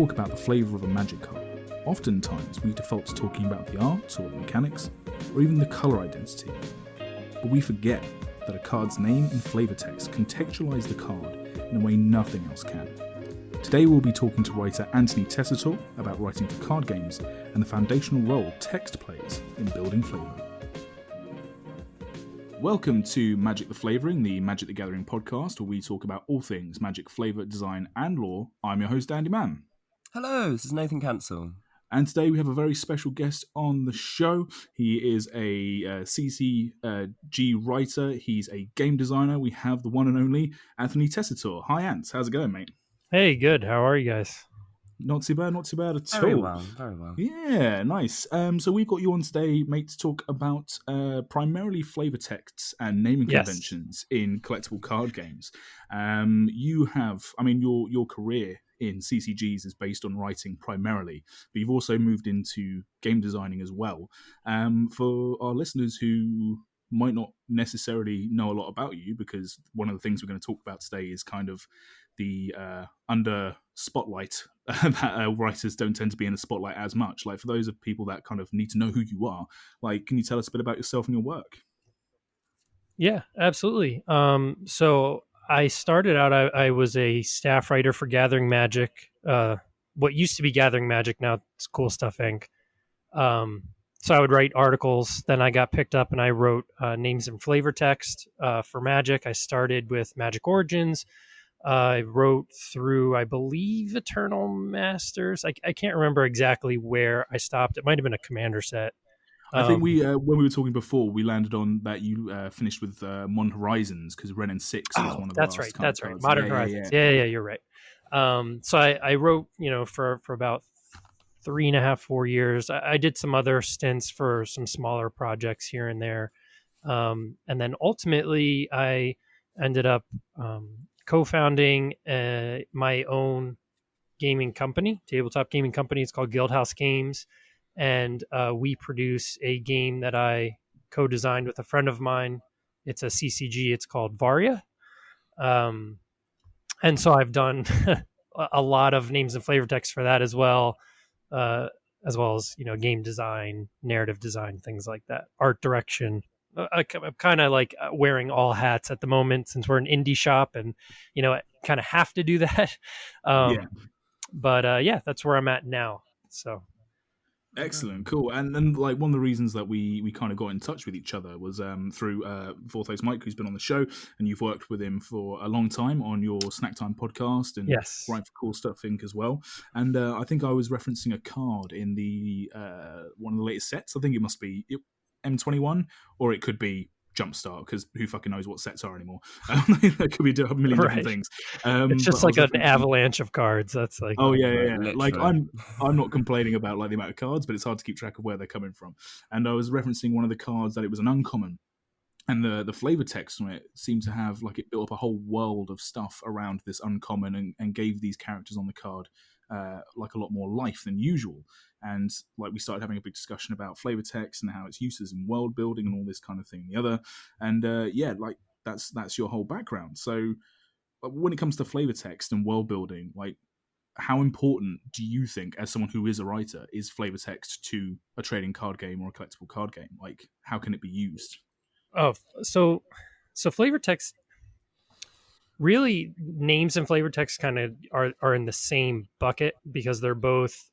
talk about the flavour of a Magic card, oftentimes we default to talking about the art or the mechanics, or even the colour identity. But we forget that a card's name and flavour text contextualise the card in a way nothing else can. Today we'll be talking to writer Anthony Tessitore about writing for card games and the foundational role text plays in building flavour. Welcome to Magic the Flavouring, the Magic the Gathering podcast, where we talk about all things Magic flavour, design and lore. I'm your host, Andy Mann. Hello, this is Nathan Cancel. And today we have a very special guest on the show. He is a CCG writer. He's a game designer. We have the one and only Anthony Tessitore. Hi, Ant. How's it going, mate? Hey, good. How are you guys? Not too bad at all. Very well. Yeah, nice. So we've got you on today, mate, to talk about primarily flavour texts and naming conventions in collectible card games. You have, your career in CCGs is based on writing primarily, but you've also moved into game designing as well. For our listeners who might not necessarily know a lot about you, because one of the things we're going to talk about today is kind of the under spotlight that writers don't tend to be in the spotlight as much. Like, for those of people that kind of need to know who you are, like, can you tell us a bit about yourself and your work? Yeah, absolutely. So I started out, I was a staff writer for Gathering Magic, what used to be Gathering Magic, now it's CoolStuffInc. So I would write articles, then I got picked up and I wrote names and flavor text for Magic. I started with Magic Origins. I wrote through, I believe, Eternal Masters. I can't remember exactly where I stopped. It might have been a Commander set. I think we, when we were talking before, we landed on that you finished with Modern Horizons, because Ren and Six was one of the last right. kind That's of right. cards. Modern Horizons. Yeah, you're right. So I wrote, for about 3.5, 4 years. I did some other stints for some smaller projects here and there. And then ultimately I ended up co-founding my own gaming company, tabletop gaming company. It's called GuildHouse Games. And we produce a game that I co-designed with a friend of mine. It's a CCG. It's called Varia. And so I've done a lot of names and flavor text for that as well as game design, narrative design, things like that, art direction. I'm kind of like wearing all hats at the moment since we're an indie shop and, I kind of have to do that. But that's where I'm at now. So. Excellent, cool. And then, like, one of the reasons that we kind of got in touch with each other was through Vorthos Mike, who's been on the show, and you've worked with him for a long time on your Snack Time podcast and writing for CoolStuffInc as well. And I think I was referencing a card in the one of the latest sets. I think it must be M21, or it could be Jumpstart, because who fucking knows what sets are anymore. There could be a million different things. It's just like an avalanche of cards. That's like, like I'm not complaining about like the amount of cards, but it's hard to keep track of where they're coming from. And I was referencing one of the cards that it was an uncommon, and the flavor text on it seemed to have, like, it built up a whole world of stuff around this uncommon and gave these characters on the card like a lot more life than usual. And like, we started having a big discussion about flavor text and how its uses in world building and all this kind of thing and the other. And like, that's your whole background. So when it comes to flavor text and world building, like, how important do you think, as someone who is a writer, is flavor text to a trading card game or a collectible card game? Like, how can it be used? So flavor text, really, names and flavor text kind of are in the same bucket because they're both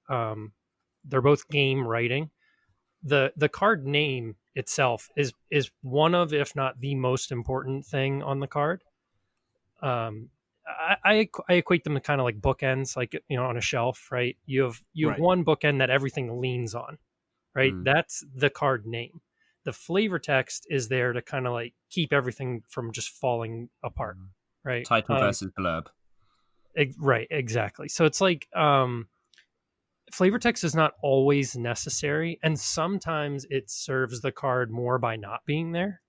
game writing. The card name itself is one of, if not the most important thing on the card. I equate them to kind of like bookends, like, on a shelf, right? You have one bookend that everything leans on, right? That's the card name. The flavor text is there to kind of like keep everything from just falling apart, right? Title versus blurb. Right, exactly. So it's like flavor text is not always necessary, and sometimes it serves the card more by not being there,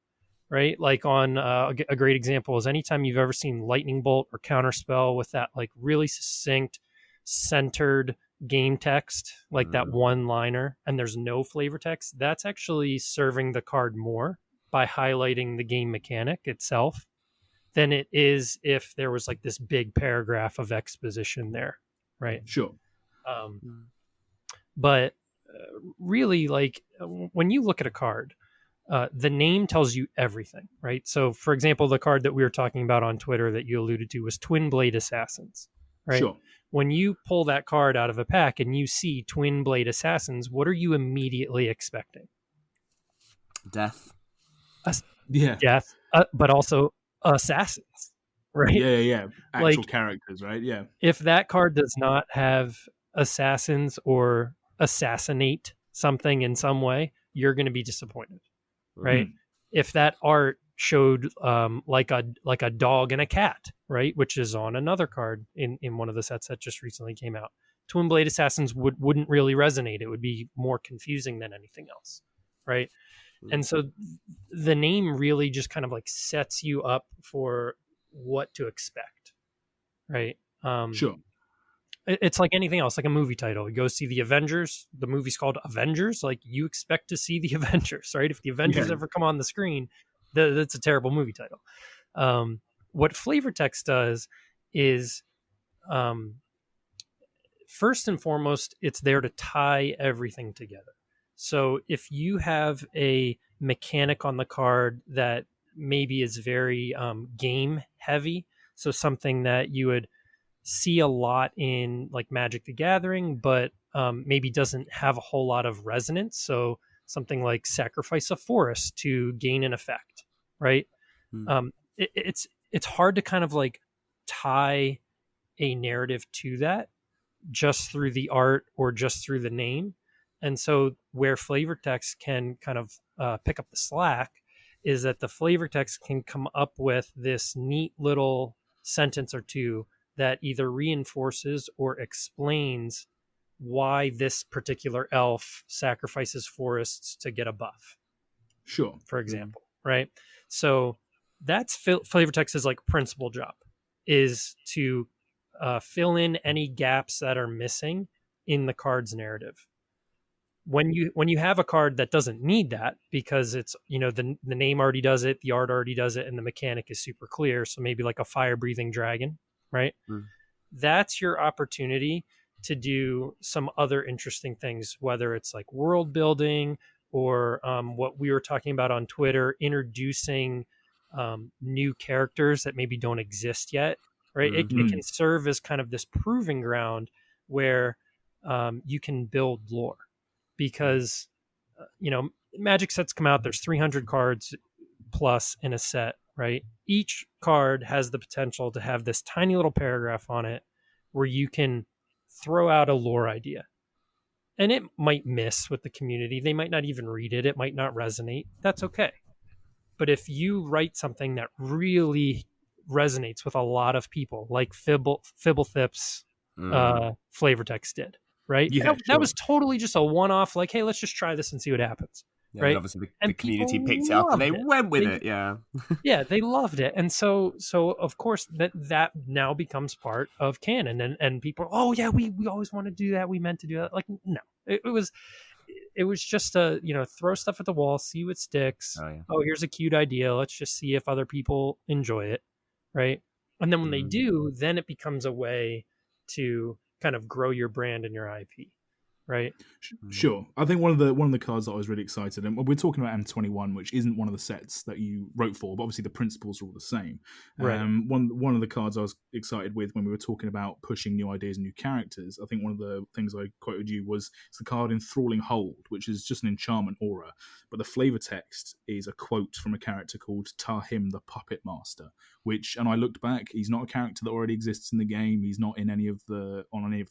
right? Like on a great example is anytime you've ever seen Lightning Bolt or Counterspell with that like really succinct, centered game text, like that one liner, and there's no flavor text, that's actually serving the card more by highlighting the game mechanic itself than it is if there was like this big paragraph of exposition there, right? Sure. But really, like when you look at a card, the name tells you everything, right? So, for example, the card that we were talking about on Twitter that you alluded to was Twin Blade Assassins, right? Sure. When you pull that card out of a pack and you see Twin Blade Assassins, what are you immediately expecting? Death. Yeah. Death, but also assassins, right? Yeah. Actual Like, characters, right? Yeah. if that card does not have assassins or assassinate something in some way, you're going to be disappointed, right? If that art showed like a dog and a cat, right, which is on another card in one of the sets that just recently came out, Twin Blade Assassins wouldn't really resonate. It would be more confusing than anything else, right? And so the name really just kind of like sets you up for what to expect, right? Sure. It's like anything else, like a movie title. You go see the Avengers, the movie's called Avengers, like you expect to see the Avengers, right? If the Avengers ever come on the screen, that's a terrible movie title. What flavor text does is, first and foremost, it's there to tie everything together. So if you have a mechanic on the card that maybe is very game heavy, so something that you would see a lot in like Magic the Gathering, but maybe doesn't have a whole lot of resonance. So something like sacrifice a forest to gain an effect, right? It's hard to kind of like tie a narrative to that just through the art or just through the name. And so where flavor text can kind of pick up the slack is that the flavor text can come up with this neat little sentence or two that either reinforces or explains why this particular elf sacrifices forests to get a buff. Sure. For example, right? So that's flavor text's like principal job, is to fill in any gaps that are missing in the card's narrative. When you have a card that doesn't need that because it's, you know, the name already does it, the art already does it, and the mechanic is super clear, so maybe like a fire breathing dragon, right? That's your opportunity to do some other interesting things, whether it's like world building or what we were talking about on Twitter, introducing new characters that maybe don't exist yet, right? It can serve as kind of this proving ground where you can build lore, because you know, Magic sets come out, there's 300 cards plus in a set, right? Each card has the potential to have this tiny little paragraph on it where you can throw out a lore idea. And it might miss with the community. They might not even read it. It might not resonate. That's okay. But if you write something that really resonates with a lot of people, like Fibblethip's flavor text did, right? Yeah, that was totally just a one-off, like, hey, let's just try this and see what happens. Yeah, right? obviously the community picked it up and they went with it. Yeah. Yeah, they loved it. And so of course that now becomes part of canon, and people, oh yeah, we always want to do that. We meant to do that. Like, no, it was just a, you know, throw stuff at the wall, see what sticks. Oh, here's a cute idea. Let's just see if other people enjoy it. Right. And then when they do, then it becomes a way to kind of grow your brand and your IP. Right. Sure. I think one of the cards that I was really excited, and we're talking about M21, which isn't one of the sets that you wrote for, but obviously the principles are all the same. Right. One of the cards I was excited with when we were talking about pushing new ideas and new characters, I think one of the things I quoted you was it's the card Enthralling Hold, which is just an enchantment aura, but the flavor text is a quote from a character called Tahim the Puppet Master, which, and I looked back, he's not a character that already exists in the game. He's not in any of the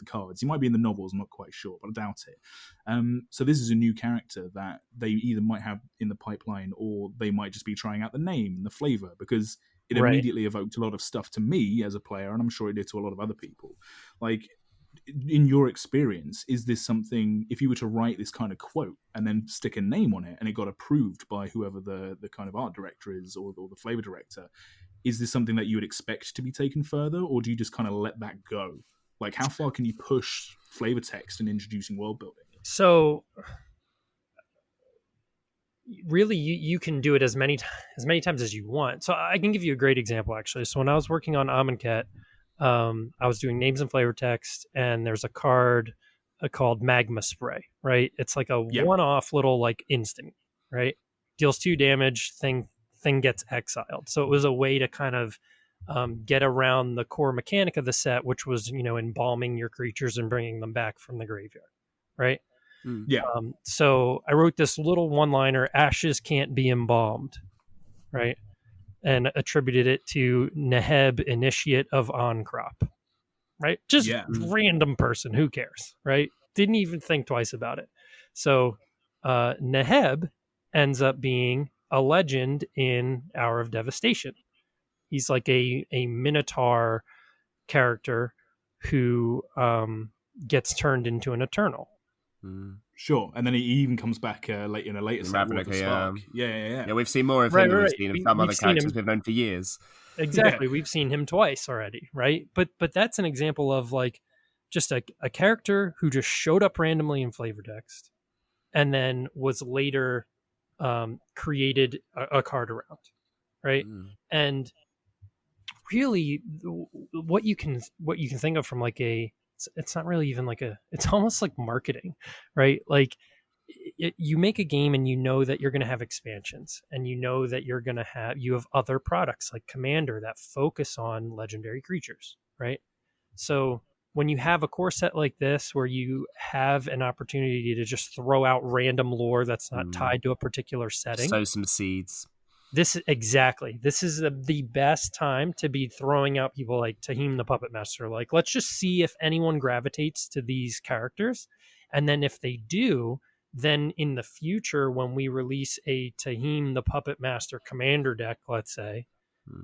cards. He might be in the novels, I'm not quite sure, but I doubt it. So this is a new character that they either might have in the pipeline or they might just be trying out the name and the flavor, because it immediately evoked a lot of stuff to me as a player, and I'm sure it did to a lot of other people. Like, in your experience, is this something, if you were to write this kind of quote and then stick a name on it and it got approved by whoever the kind of art director is or the flavor director, is this something that you would expect to be taken further, or do you just kind of let that go? Like, how far can you push flavor text and introducing world building? So really you can do it as many times as you want. So I can give you a great example, actually. So when I was working on Amonkhet, I was doing names and flavor text, and there's a card called Magma Spray, right? It's like a one-off little like instant, right? Deals 2 damage, thing gets exiled. So it was a way to kind of get around the core mechanic of the set, which was, embalming your creatures and bringing them back from the graveyard, right? Yeah. So I wrote this little one-liner, ashes can't be embalmed, right? And attributed it to Neheb, initiate of Oncrop, right? Just random person, who cares, right? Didn't even think twice about it. So Neheb ends up being a legend in Hour of Devastation. He's like a Minotaur character who gets turned into an Eternal. Sure, and then he even comes back late in a later set with the Spark. Yeah, we've seen more of him than we've seen of some other characters we've known for years. Exactly, we've seen him twice already, right? But that's an example of like just a character who just showed up randomly in flavor text, and then was later created a card around, right? And really, what you can think of from like it's not really even like it's almost like marketing, right? Like you make a game and you know that you're going to have expansions, and you know that you have other products like Commander that focus on legendary creatures, right? So when you have a core set like this, where you have an opportunity to just throw out random lore that's not tied to a particular setting, sow some seeds. This is the best time to be throwing out people like Tahim the Puppet Master. Like, let's just see if anyone gravitates to these characters. And then if they do, then in the future, when we release a Tahim the Puppet Master Commander deck, let's say,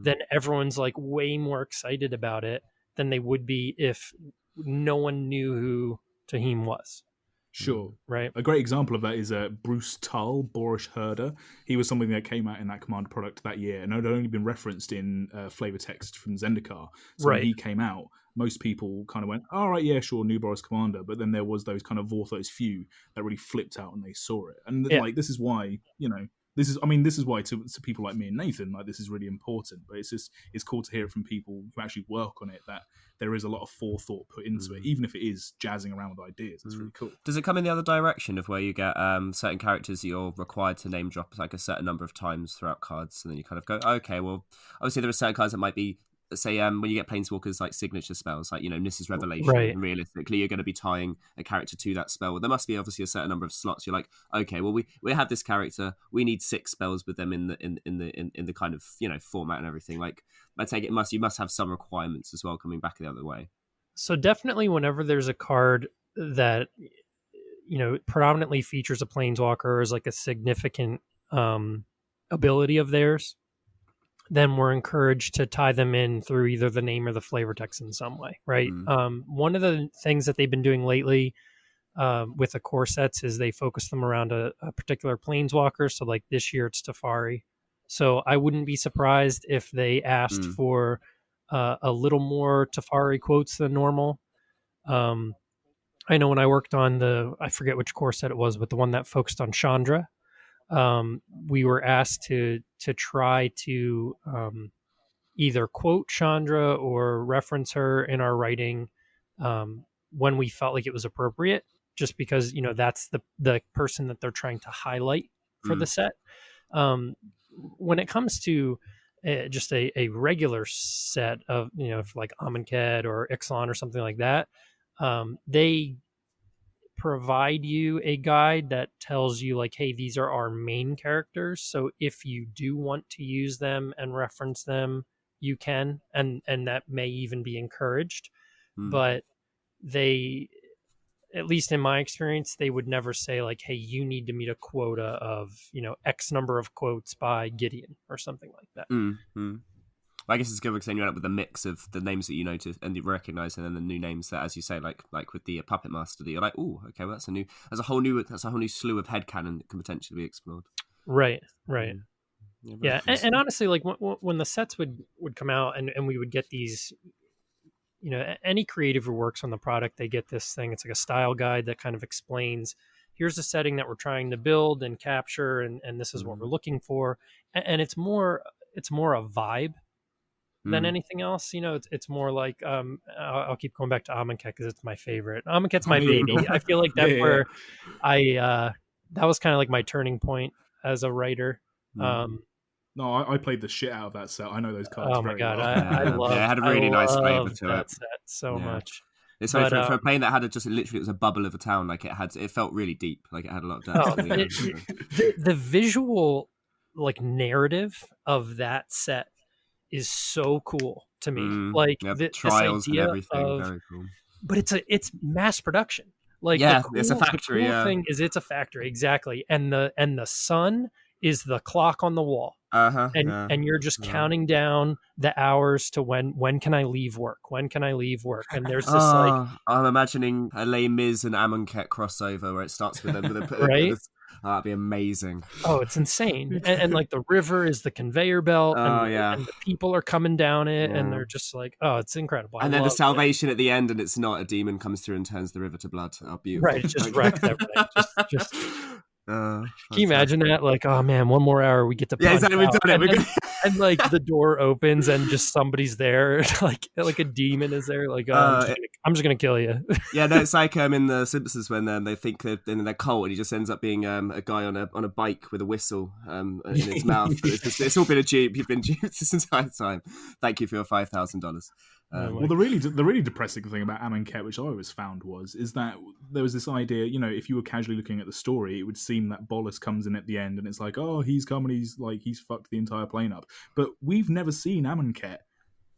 then everyone's like way more excited about it than they would be if no one knew who Tahim was. Sure. Right. A great example of that is Bruce Tull, Boorish Herder. He was something that came out in that Commander product that year, and had only been referenced in flavor text from Zendikar. So when he came out, most people kind of went, all right, yeah, sure, new Boris Commander. But then there was those kind of Vorthos few that really flipped out and they saw it. And like, this is why, this is why to people like me and Nathan, like, this is really important. But it's cool to hear it from people who actually work on it, that there is a lot of forethought put into it, even if it is jazzing around with ideas. It's really cool. Does it come in the other direction of where you get certain characters that you're required to name drop like a certain number of times throughout cards, and then you kind of go, okay, well, obviously there are certain cards that might be, say, when you get Planeswalkers like signature spells, like, Nissa's Revelation, and realistically you're going to be tying a character to that spell. There must be obviously a certain number of slots. You're like, okay, well, we have this character, we need 6 spells with them in the kind of format and everything. Like, I take it you must have some requirements as well coming back the other way. So definitely, whenever there's a card that predominantly features a Planeswalker or is like a significant ability of theirs, then we're encouraged to tie them in through either the name or the flavor text in some way, right? One of the things that they've been doing lately with the core sets is they focus them around a particular Planeswalker. So like this year it's Teferi. So I wouldn't be surprised if they asked for a little more Teferi quotes than normal. I know when I worked on I forget which core set it was, but the one that focused on Chandra, we were asked to try to either quote Chandra or reference her in our writing when we felt like it was appropriate, just because that's the person that they're trying to highlight for the set. When it comes to just a regular set of like Amonkhet or Ixalan or something like that, they provide you a guide that tells you like, hey, these are our main characters, so if you do want to use them and reference them, you can, and that may even be encouraged. But they, at least in my experience, they would never say like, hey, you need to meet a quota of X number of quotes by Gideon or something like that. I guess it's good because then you end up with a mix of the names that you notice and you recognize, and then the new names that, as you say, like with the Puppet Master, that you're like, oh, okay, well that's a whole new slew of headcanon that can potentially be explored. Right. Yeah, and honestly, like when the sets would come out and we would get these, any creative who works on the product, they get this thing. It's like a style guide that kind of explains, here's the setting that we're trying to build and capture, and this is what we're looking for, and it's more a vibe. than anything else. It's more like I'll keep going back to Amonkhet because it's my favorite. Amonkhet's my baby. I feel like that's where I that was kind of like my turning point as a writer. No, I played the shit out of that set. I know those cards Oh my very god, well. It had a really nice flavor to that it. set so much. It's for a plane that had literally it was a bubble of a town. Like it felt really deep. Like it had a lot of depth. The visual like narrative of that set is so cool to me. Like trials this idea and everything, of, very cool. But it's mass production. Like it's a factory. The cool thing is it's a factory, exactly. And the sun is the clock on the wall. And you're just counting down the hours to when can I leave work? When can I leave work? And there's this I'm imagining a Les Mis and Amonkhet crossover where it starts with right? That'd be amazing. Oh, it's insane. And like the river is the conveyor belt, and the people are coming down it, and they're just like, oh, it's incredible. And then the salvation at the end, and it's not a demon comes through and turns the river to blood. Oh, beautiful. Right, it just wrecks everything. Just can you imagine that? Like, oh man, one more hour, we get to exactly. We've done it. And like the door opens and just somebody's there, like a demon is there. Like, I'm just gonna kill you. No, it's like in the Simpsons when they think they're in their cult, and he just ends up being a guy on a bike with a whistle in his mouth. It's all been a dupe. You've been duped this entire time. Thank you for your $5,000. Well, the really depressing thing about Amonkhet, which I always found is that there was this idea, if you were casually looking at the story, it would seem that Bolas comes in at the end and it's like, oh, he's come and he's fucked the entire plane up. But we've never seen Amonkhet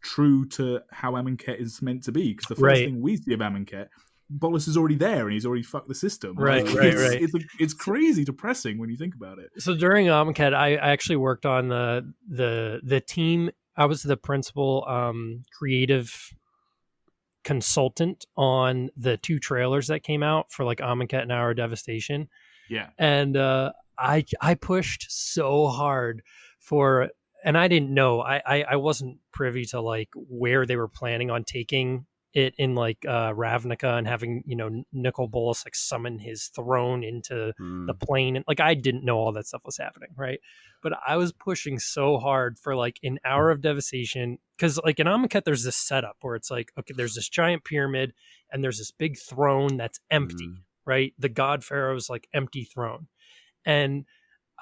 true to how Amonkhet is meant to be, because the first thing we see of Amonkhet, Bolas is already there and he's already fucked the system. Right. It's crazy depressing when you think about it. So during Amonkhet, I actually worked on the team. I was the principal creative consultant on the 2 trailers that came out for like Amonkhet and Hour of Devastation. Yeah. And I pushed so hard and I didn't know, I wasn't privy to like where they were planning on taking it in like Ravnica and having, Nicol Bolas like summon his throne into the plane. And like, I didn't know all that stuff was happening. Right. But I was pushing so hard for like an Hour of Devastation. Cause like in Amonkhet, there's this setup where it's like, okay, there's this giant pyramid and there's this big throne that's empty, right? The God Pharaoh's like empty throne. And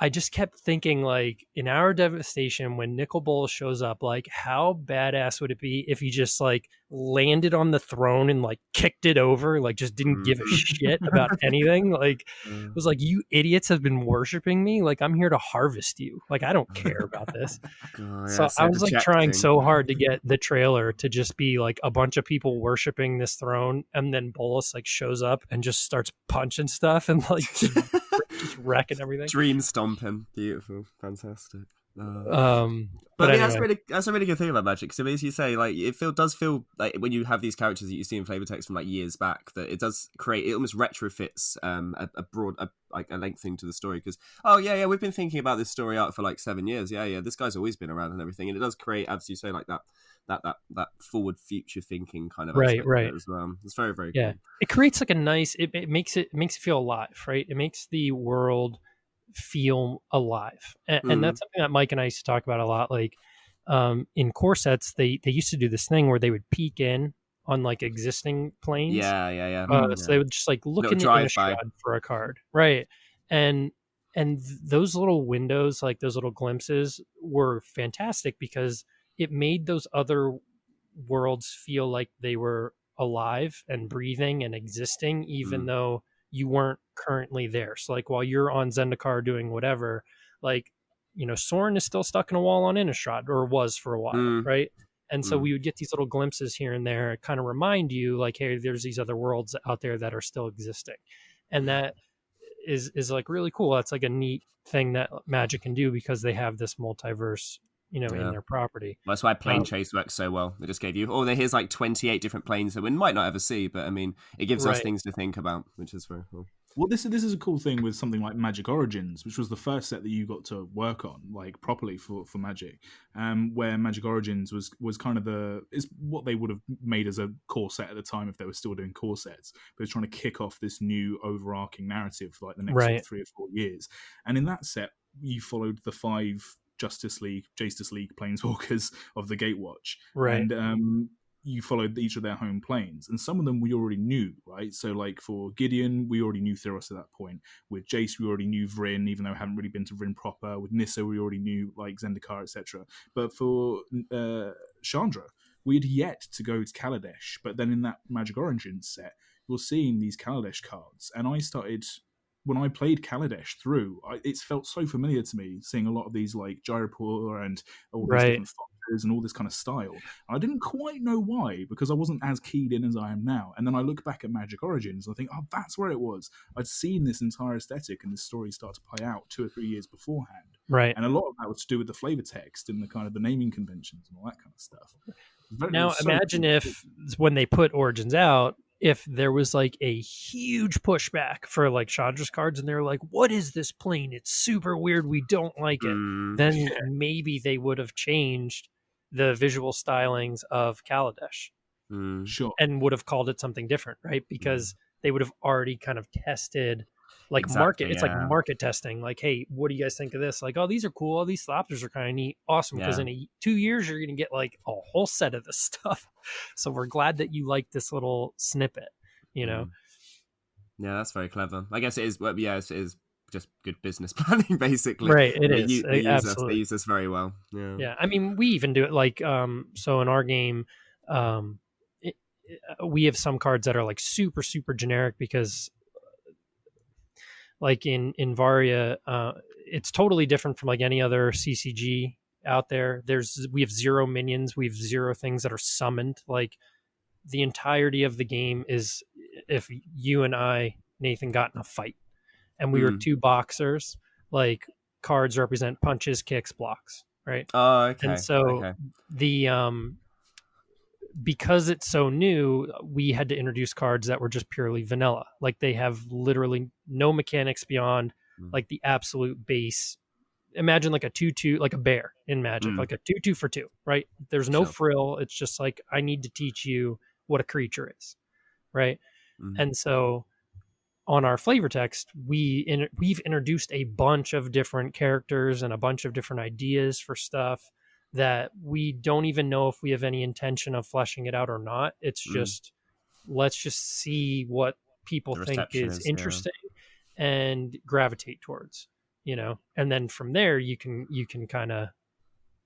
I just kept thinking, like, in Hour of Devastation, when Nicol Bolas shows up, like, how badass would it be if he just, like, landed on the throne and, like, kicked it over, like, just didn't give a shit about anything? Like, it was like, you idiots have been worshiping me? Like, I'm here to harvest you. Like, I don't care about this. So I was, like, trying so hard to get the trailer to just be, like, a bunch of people worshiping this throne, and then Bolas, like, shows up and just starts punching stuff and, like, just wrecking everything. Dream stomping, beautiful, fantastic. But I mean, anyway. that's a really good thing about Magic. So as you say, like does feel like when you have these characters that you see in flavor text from like years back, that it does create, it almost retrofits a broad like a lengthening to the story, because we've been thinking about this story arc for like 7 years. This guy's always been around and everything, and it does create, as you say, like that forward future thinking kind of aspect right as well. It's very, very cool. It creates like a nice, it makes it feel alive, right? It makes the world feel alive, and that's something that Mike and I used to talk about a lot. Like in core sets, they used to do this thing where they would peek in on like existing planes. So they would just like look in the Innistrad for a card, right? And those little windows, like those little glimpses, were fantastic because it made those other worlds feel like they were alive and breathing and existing, even though you weren't currently there. So like while you're on Zendikar doing whatever, like, Sorin is still stuck in a wall on Innistrad, or was for a while, right? And so we would get these little glimpses here and there, kind of remind you like, hey, there's these other worlds out there that are still existing. And that is like really cool. That's like a neat thing that Magic can do because they have this multiverse, in their property. That's why Plane Chase works so well. They just gave you, here's like 28 different planes that we might not ever see, but I mean, it gives us things to think about, which is very cool. Well, this is a cool thing with something like Magic Origins, which was the first set that you got to work on, like properly for Magic, where Magic Origins was kind of is what they would have made as a core set at the time if they were still doing core sets. But it's trying to kick off this new overarching narrative for like the next 3 or 4 years. And in that set, you followed the 5 Justice League planeswalkers of the Gatewatch, Right. and you followed each of their home planes, and some of them we already knew, right? So like for Gideon, we already knew Theros at that point. With Jace, we already knew Vryn, even though I haven't really been to Vryn proper. With Nissa, we already knew like Zendikar, etc. But for Chandra, we had yet to go to Kaladesh. But then in that Magic Origins set, you're seeing these Kaladesh cards, and I started. When I played Kaladesh through, it's felt so familiar to me, seeing a lot of these like Gyrapur and all these Right. different foxes and all this kind of style. And I didn't quite know why, because I wasn't as keyed in as I am now. And then I look back at Magic Origins and I think, oh, that's where it was. I'd seen this entire aesthetic and this story start to play out 2 or 3 years beforehand. Right. And a lot of that was to do with the flavor text and the kind of the naming conventions and all that kind of stuff. Now imagine if when they put Origins out, if there was like a huge pushback for like Chandra's cards and they're like, what is this plane? It's super weird. We don't like it. Then maybe they would have changed the visual stylings of Kaladesh. Sure. And would have called it something different, right? Because they would have already kind of tested like market. It's like market testing. Like, hey, what do you guys think of this? Like, oh, these are cool. Oh, these Thopters are kind of neat. Awesome. Because in 2 years, you're going to get like a whole set of this stuff. So we're glad that you like this little snippet, you know? Yeah, that's very clever. I guess it is. Well, yeah, it is just good business planning, basically. Right. It is. They use us very well. Yeah. Yeah. I mean, we even do it like, so in our game, we have some cards that are like super, super generic because like in Varia, it's totally different from like any other CCG out there. We have 0 minions. We have 0 things that are summoned. Like the entirety of the game is if you and I, Nathan, got in a fight and we were 2 boxers, like cards represent punches, kicks, blocks, right? Oh, okay. And so the because it's so new, we had to introduce cards that were just purely vanilla. Like they have literally no mechanics beyond like the absolute base. Imagine like a 2/2, like a bear in Magic, like a 2/2 for 2, right? There's no frill. It's just like, I need to teach you what a creature is, right? And so on our flavor text, we've introduced a bunch of different characters and a bunch of different ideas for stuff that we don't even know if we have any intention of fleshing it out or not. It's just, let's just see what people think is interesting and gravitate towards, you know? And then from there, you can kind of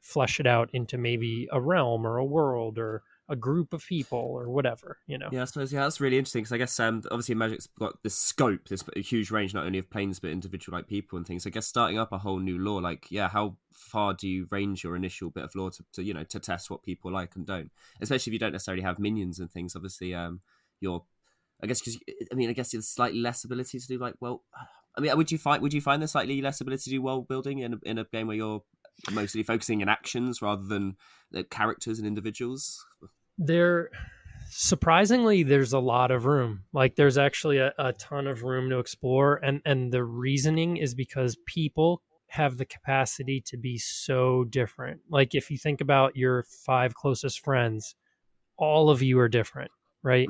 flesh it out into maybe a realm or a world or a group of people or whatever, you know? Yeah, I suppose, that's really interesting because I guess obviously Magic's got this scope, this huge range, not only of planes, but individual like people and things. I guess starting up a whole new lore, like, how far do you range your initial bit of lore to test what people like and don't? Especially if you don't necessarily have minions and things. Obviously, I guess there's slightly less ability to do would you find there's slightly less ability to do world building in a game where you're mostly focusing in actions rather than the characters and individuals? Surprisingly, there's a lot of room. Like there's actually a ton of room to explore. And the reasoning is because people have the capacity to be so different. Like if you think about your 5 closest friends, all of you are different, right?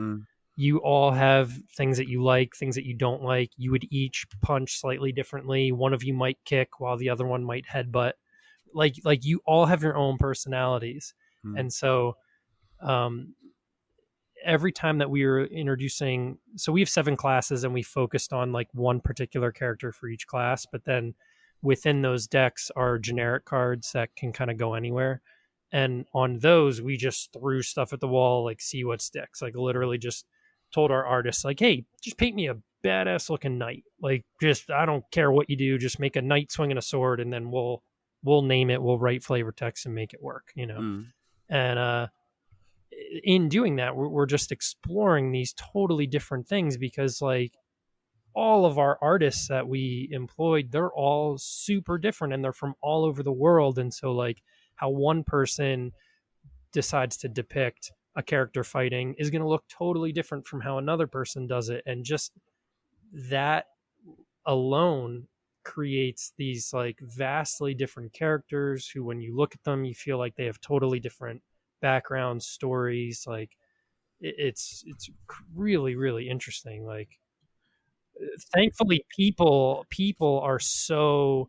You all have things that you like, things that you don't like. You would each punch slightly differently. One of you might kick while the other one might headbutt. Like you all have your own personalities. And so every time that we were introducing, so we have 7 classes and we focused on like one particular character for each class, but then within those decks are generic cards that can kind of go anywhere. And on those, we just threw stuff at the wall, like see what sticks. Like literally just told our artists like, hey, just paint me a badass looking knight. Like just, I don't care what you do, just make a knight swinging a sword and then we'll name it, we'll write flavor text and make it work, you know? And in doing that, we're just exploring these totally different things because like all of our artists that we employed, they're all super different and they're from all over the world. And so like how one person decides to depict a character fighting is going to look totally different from how another person does it. And just that alone creates these like vastly different characters who, when you look at them, you feel like they have totally different backgrounds, stories. Like it's really, really interesting. Like thankfully people are so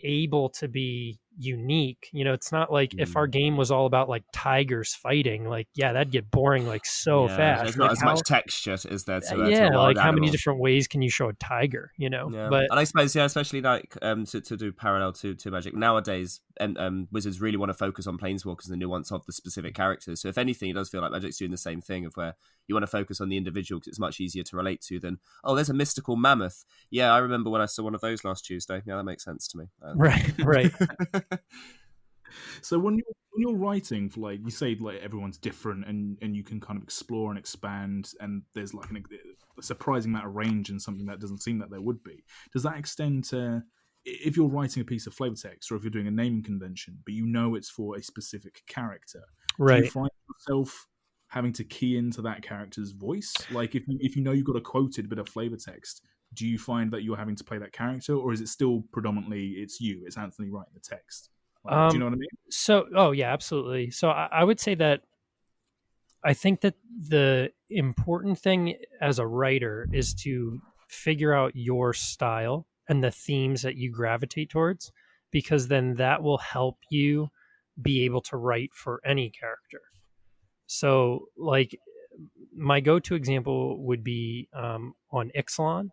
able to be unique. It's not like if our game was all about like tigers fighting, like, yeah, that'd get boring like so fast. There's like not as much texture as there to yeah, a like wild how many animal. different ways can you show a tiger, Yeah. But and I suppose, especially like to do parallel to Magic nowadays, and Wizards really want to focus on planeswalkers and the nuance of the specific characters. So if anything, it does feel like Magic's doing the same thing, of where you want to focus on the individual because it's much easier to relate to than, oh, there's a mystical mammoth. Yeah, I remember when I saw one of those last Tuesday. Yeah, that makes sense to me. Right. So when you're writing for, like, you say, like, everyone's different and you can kind of explore and expand, and there's like a surprising amount of range in something that doesn't seem that there would be. Does that extend to if you're writing a piece of flavor text, or if you're doing a naming convention, but it's for a specific character? Right. Do you find yourself having to key into that character's voice? Like, if you know you've got a quoted bit of flavor text, do you find that you're having to play that character, or is it still predominantly it's Anthony writing the text? Like, do you know what I mean? So, yeah, absolutely. So I would say that I think that the important thing as a writer is to figure out your style and the themes that you gravitate towards, because then that will help you be able to write for any character. So, like, my go-to example would be on Ixalan,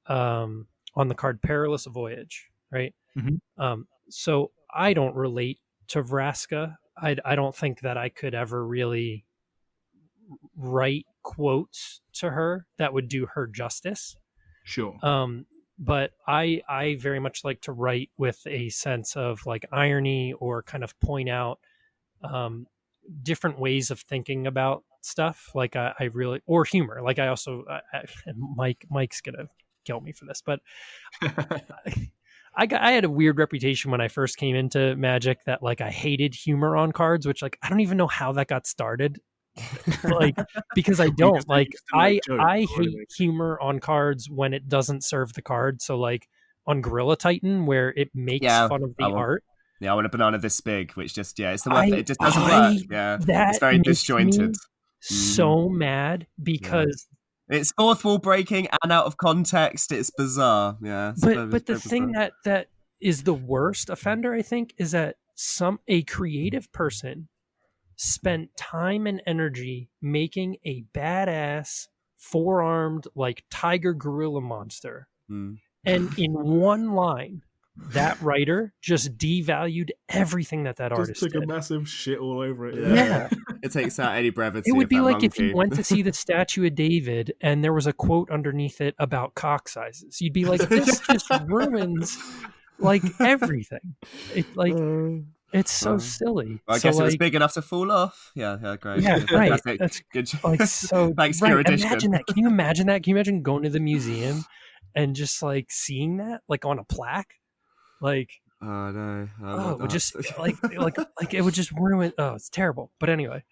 on the card Perilous Voyage, right? Mm-hmm. So I don't relate to Vraska. I don't think that I could ever really write quotes to her that would do her justice. Sure. But I very much like to write with a sense of like irony, or kind of point out different ways of thinking about stuff. Like I really, or humor. Like I also, Mike's gonna kill me for this, but I had a weird reputation when I first came into Magic that like I hated humor on cards, which like I don't even know how that got started. Like, because I don't like I hate humor on cards when it doesn't serve the card. So like on Gorilla Titan, where it makes fun of the art. Yeah, I want a banana this big, which just it's the one it just doesn't work. Yeah, it's very disjointed. So mad because it's fourth wall breaking and out of context. It's bizarre. Yeah, but the thing that is the worst offender, I think, is that a creative person spent time and energy making a badass 4-armed like tiger gorilla monster, and in one line, that writer just devalued everything that artist took did. A massive shit all over it. Yeah. It takes out any brevity. It would be like monkey. if you went to see the statue of David and there was a quote underneath it about cock sizes. You'd be like, this just ruins like everything. It's so silly. Well, I guess it was big enough to fall off. Yeah, great. Yeah, right. That's good. Like, so thanks for your addition. Imagine that. Can you imagine that? Can you imagine going to the museum and just like seeing that like on a plaque? Like, oh no! It would just like it would just ruin. Oh, it's terrible. But anyway,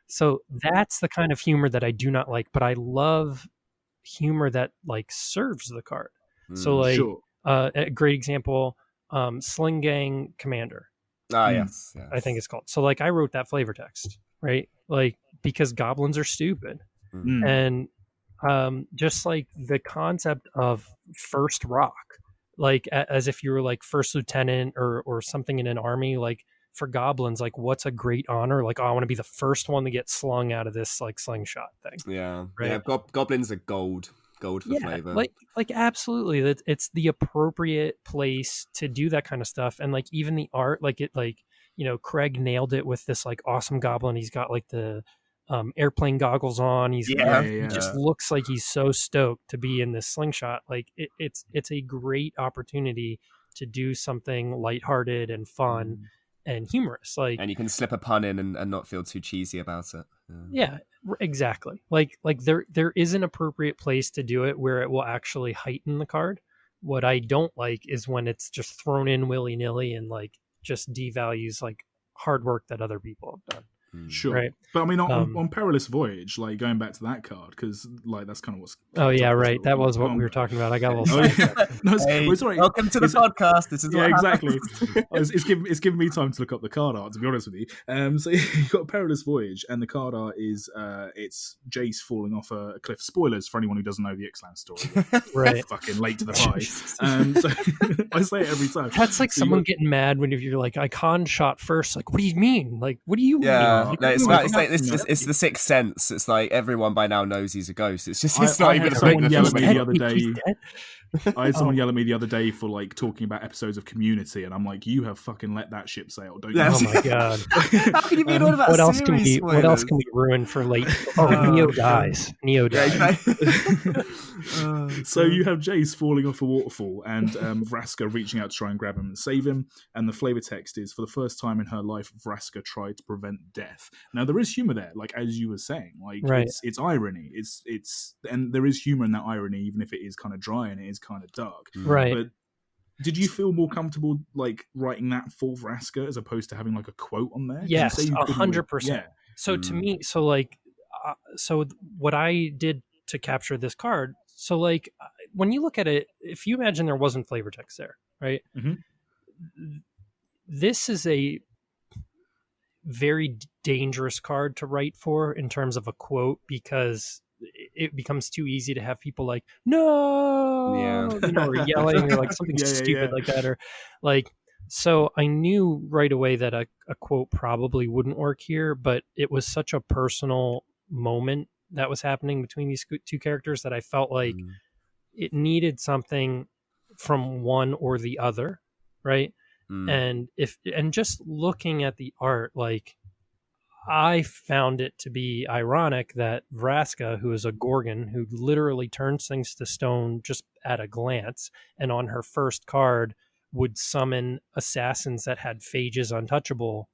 so that's the kind of humor that I do not like. But I love humor that like serves the card. So like, a great example, Sling Gang Commander. Yes. I think it's called. So like, I wrote that flavor text, right? Like, because goblins are stupid, and just like the concept of first rock. Like as if you were like first lieutenant or something in an army, like for goblins, like what's a great honor? Like, oh, I want to be the first one to get slung out of this like slingshot thing. Yeah. Right? Yeah. Goblins are gold for flavor. Like absolutely. It's the appropriate place to do that kind of stuff. And like even the art, like it, like, you know, Craig nailed it with this like awesome goblin. He's got like the airplane goggles on. He just looks like he's so stoked to be in this slingshot. Like it's a great opportunity to do something lighthearted and fun and humorous. Like, and you can slip a pun in and not feel too cheesy about it. Yeah, exactly. Like there is an appropriate place to do it where it will actually heighten the card. What I don't like is when it's just thrown in willy-nilly and like just devalues like hard work that other people have done. Sure, right? but I mean, on Perilous Voyage, like going back to that card, because like that's kind of what's. Oh yeah, right. That was what we were talking about. I got a little sidetracked. No, hey, it's all right. Welcome to the podcast. This is yeah, what exactly. happens. It's giving me time to look up the card art. To be honest with you, so you've got Perilous Voyage, and the card art is it's Jace falling off a cliff. Spoilers for anyone who doesn't know the Ixalan story. Right. Fucking late to the party. So I say it every time. That's like someone getting mad when you're like, I con shot first. Like, what do you mean? Like, what do you mean? No, it's the Sixth Sense. It's like everyone by now knows he's a ghost. It's just it's not even a someone yell at me the other He's day. dead? I had someone yell at me the other day for like talking about episodes of Community, and I'm like, you have fucking let that ship sail, don't you? Oh my god! How can you be all about what else can we ruin for late? Oh, Neo dies. Neo dies. Yeah, so you have Jace falling off a waterfall, and Vraska reaching out to try and grab him and save him. And the flavor text is, for the first time in her life, Vraska tried to prevent death. Now there is humor there, like as you were saying, like right. it's irony. It's and there is humor in that irony, even if it is kind of dry and it is kind of dark. Right. But did you feel more comfortable like writing that for Vraska as opposed to having like a quote on there? Yes, 100%. Yeah. So to me, so like, so what I did to capture this card. So like, when you look at it, if you imagine there wasn't flavor text there, right? Mm-hmm. This is a very dangerous card to write for in terms of a quote, because it becomes too easy to have people like, no, or yelling or like something stupid like that, or like. So I knew right away that a quote probably wouldn't work here, but it was such a personal moment that was happening between these two characters that I felt like it needed something from one or the other, right? And just looking at the art, like, I found it to be ironic that Vraska, who is a Gorgon, who literally turns things to stone just at a glance, and on her first card would summon assassins that had Phage's untouchable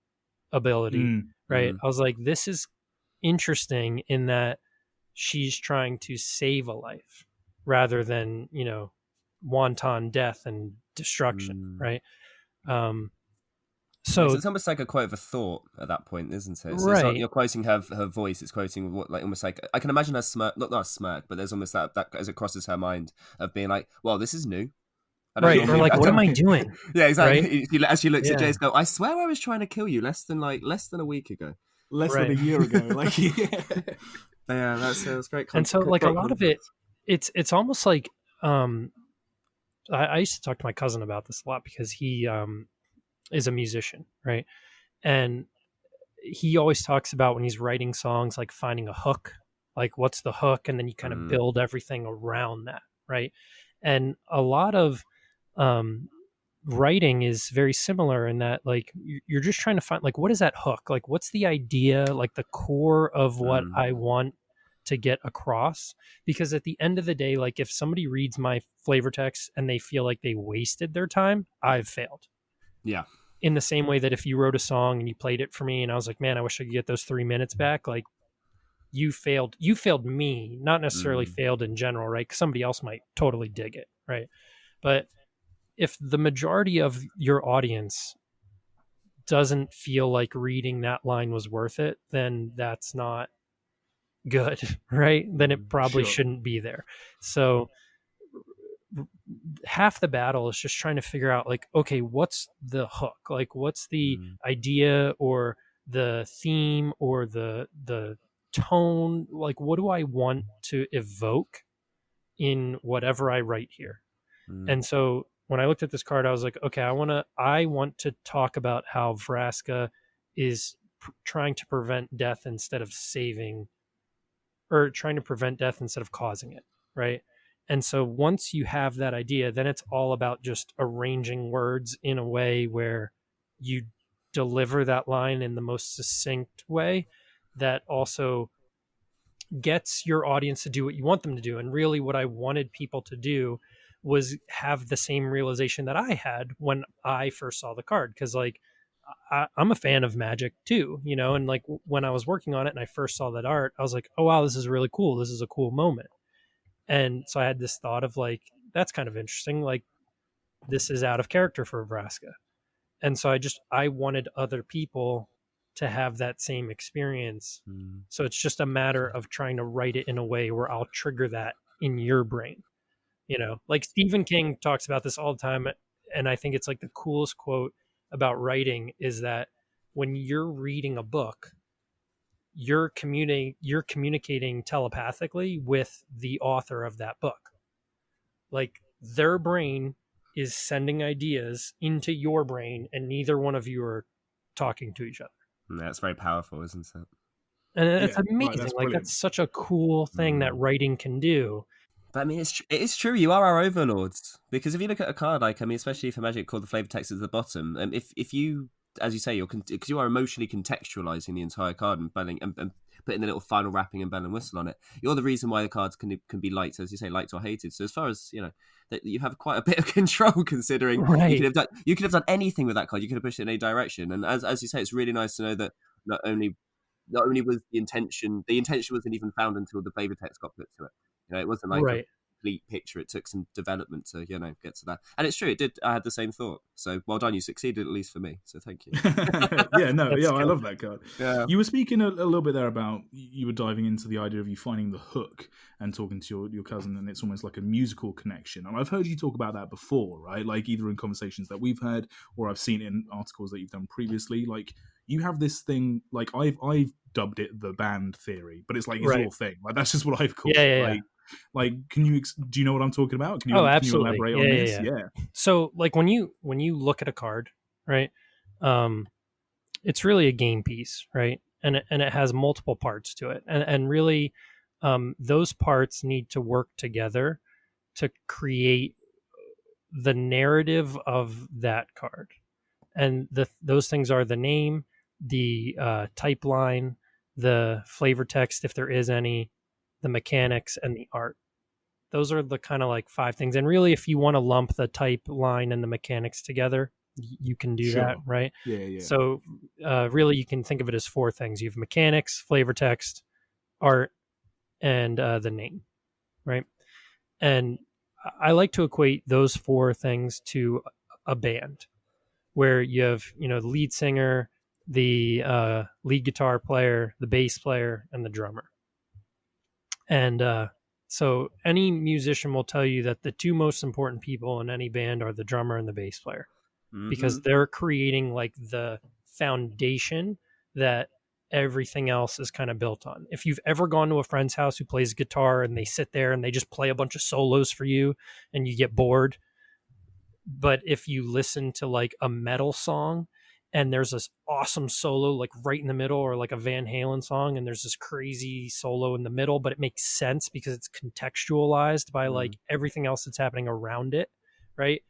ability, right? I was like, this is interesting in that she's trying to save a life rather than, wanton death and destruction, right? So it's almost like a quote of a thought at that point, isn't it? So right. It's not, you're quoting her voice. It's quoting what, like, almost like, I can imagine her smirk, not a smirk, but there's almost that as it crosses her mind of being like, well, this is new. Right. Or like, what am I doing? Yeah, exactly. Right? As she looks at Jace, go, I swear I was trying to kill you less than a week ago. Less than a year ago. Like, yeah, that's great. And so like a lot of it, it's almost like, I used to talk to my cousin about this a lot because he, is a musician, right? And he always talks about when he's writing songs, like finding a hook, like what's the hook, and then you kind of build everything around that, right? And a lot of writing is very similar in that, like, you're just trying to find, like, what is that hook, like what's the idea, like the core of what I want to get across. Because at the end of the day, like, if somebody reads my flavor text and they feel like they wasted their time, I've failed. Yeah. In the same way that if you wrote a song and you played it for me and I was like, man, I wish I could get those 3 minutes back. Like, you failed me, not necessarily failed in general, right? Because somebody else might totally dig it, right? But if the majority of your audience doesn't feel like reading that line was worth it, then that's not good, right? Then it probably shouldn't be there. So half the battle is just trying to figure out, like, okay, what's the hook? Like, what's the idea or the theme or the tone? Like, what do I want to evoke in whatever I write here? And so when I looked at this card, I was like, okay, I want to talk about how Vraska is trying to prevent death instead of saving, or trying to prevent death instead of causing it, right? And so once you have that idea, then it's all about just arranging words in a way where you deliver that line in the most succinct way that also gets your audience to do what you want them to do. And really what I wanted people to do was have the same realization that I had when I first saw the card. Because, like, I'm a fan of Magic too, and like when I was working on it and I first saw that art, I was like, oh wow, this is really cool. This is a cool moment. And so I had this thought of, like, that's kind of interesting. Like, this is out of character for Vraska. And so I wanted other people to have that same experience. Mm. So it's just a matter of trying to write it in a way where I'll trigger that in your brain. Like Stephen King talks about this all the time. And I think it's like the coolest quote about writing is that when you're reading a book, you're communicating telepathically with the author of that book. Like their brain is sending ideas into your brain, and neither one of you are talking to each other. That's very powerful, isn't it? And it's amazing. Right, that's like brilliant. that's such a cool thing that writing can do. But I mean, it is true. You are our overlords, because if you look at a card, like, I mean, especially for Magic, called the flavor text at the bottom, if you, as you say, because you are emotionally contextualizing the entire card and putting the little final wrapping and bell and whistle on it, you're the reason why the cards can be liked, as you say, liked or hated. So as far as that you have quite a bit of control, considering Right. you could have done anything with that card. You could have pushed it in any direction, and as you say, it's really nice to know that not only was the intention wasn't even found until the flavor text got put to it. It wasn't like a complete picture. It took some development to get to that. And it's true, it did. I had the same thought. So well done, you succeeded, at least for me. So thank you. I love that card. Yeah. You were speaking a little bit there about, you were diving into the idea of you finding the hook and talking to your cousin, and it's almost like a musical connection. And I've heard you talk about that before, right? Like either in conversations that we've had or I've seen in articles that you've done previously. Like you have this thing, like I've dubbed it the band theory, but it's like it's your thing. Like that's just what I've called it. Like, do you know what I'm talking about? Can you absolutely. elaborate on this? Yeah. So like when you look at a card, right? It's really a game piece, right? And it has multiple parts to it. And really those parts need to work together to create the narrative of that card. And those things are the name, the type line, the flavor text, if there is any, the mechanics, and the art. Those are the kind of like 5 things. And really, if you want to lump the type line and the mechanics together, you can do that, right? Yeah. So really, you can think of it as 4 things. You have mechanics, flavor text, art, and the name, right? And I like to equate those 4 things to a band, where you have, the lead singer, the lead guitar player, the bass player, and the drummer. And so any musician will tell you that the 2 most important people in any band are the drummer and the bass player, because they're creating like the foundation that everything else is kind of built on. If you've ever gone to a friend's house who plays guitar and they sit there and they just play a bunch of solos for you and you get bored, but if you listen to like a metal song and there's this awesome solo like right in the middle, or like a Van Halen song and there's this crazy solo in the middle, but it makes sense because it's contextualized by like everything else that's happening around it, right?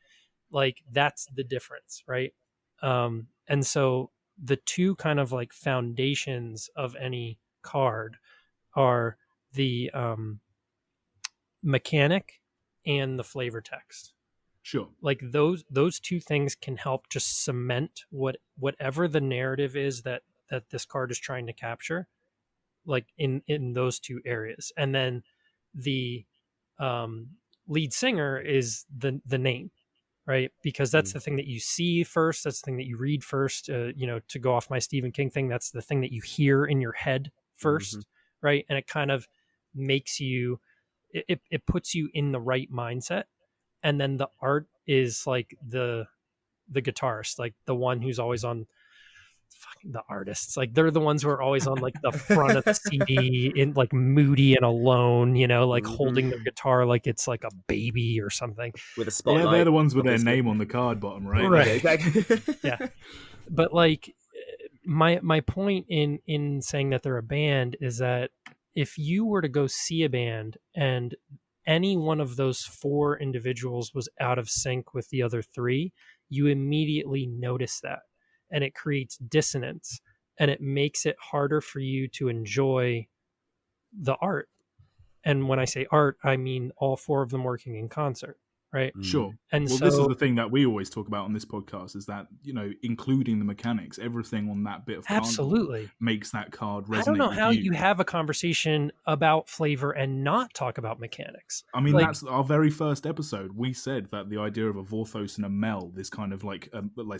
Like that's the difference, right? And so the 2 kind of like foundations of any card are the mechanic and the flavor text. Sure. Like those 2 things can help just cement whatever the narrative is that this card is trying to capture, like in those 2 areas. And then the lead singer is the name, right? Because that's the thing that you see first. That's the thing that you read first. To go off my Stephen King thing, that's the thing that you hear in your head first, right? And it kind of makes you, it puts you in the right mindset. And then the art is like the guitarist, like the one who's always on, the artists, like they're the ones who are always on like the front of the CD in like moody and alone, like holding their guitar like it's like a baby or something with a spotlight. Yeah, they're the ones with their name on the card bottom, right? Right. Yeah. But like my point in saying that they're a band is that if you were to go see a band and any one of those 4 individuals was out of sync with the other 3, you immediately notice that, and it creates dissonance, and it makes it harder for you to enjoy the art. And when I say art, I mean all 4 of them working in concert, right? Sure. And Well, so this is the thing that we always talk about on this podcast is that, including the mechanics, everything on that bit of cardboard absolutely, makes that card resonate I don't know with how you. you have a conversation about flavor and not talk about mechanics. I mean, Like, that's our very first episode. We said that the idea of a Vorthos and a Mel, this kind of like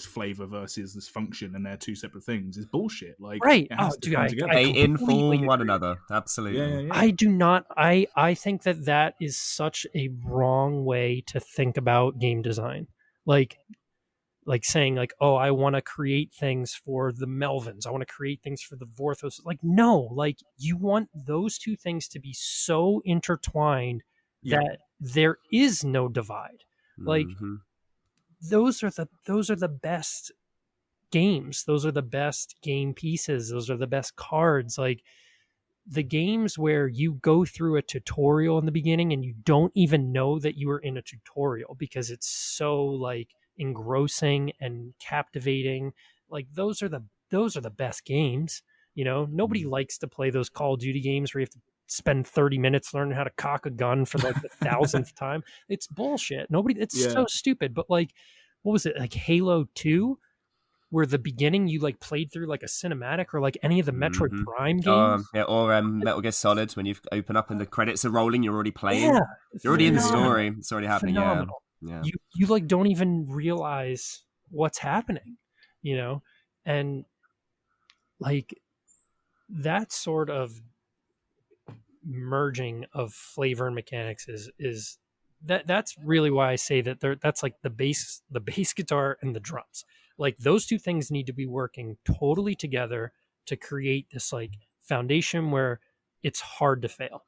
flavor versus this function, and they're two separate things, is bullshit. Like, right? it has to Dude, come I together. They completely inform one agree. another. Absolutely. Yeah. I do not. I think that is such a wrong way to think about game design. Like saying like, oh, I want to create things for the Melvins. I want to create things for the Vorthos. Like, no, like you want those two things to be so intertwined Yeah. that there is no divide. Like those are the best games. Those are the best game pieces. Those are the best cards. Like the games where you go through a tutorial in the beginning and you don't even know that you are in a tutorial because it's so like engrossing and captivating. Like those are the best games. Nobody likes to play those Call of Duty games where you have to spend 30 minutes learning how to cock a gun for like the thousandth time. It's bullshit. It's so stupid. But like, what was it, like Halo 2? Where the beginning you like played through like a cinematic, or like any of the Metroid Prime games. Or Metal Gear Solid, when you open up and the credits are rolling, you're already playing. Yeah, You're already in the story. It's already happening. Phenomenal. Yeah. You like don't even realize what's happening, and like that sort of merging of flavor and mechanics is that's really why I say that that's like the bass guitar and the drums. Like those two things need to be working totally together to create this like foundation where it's hard to fail,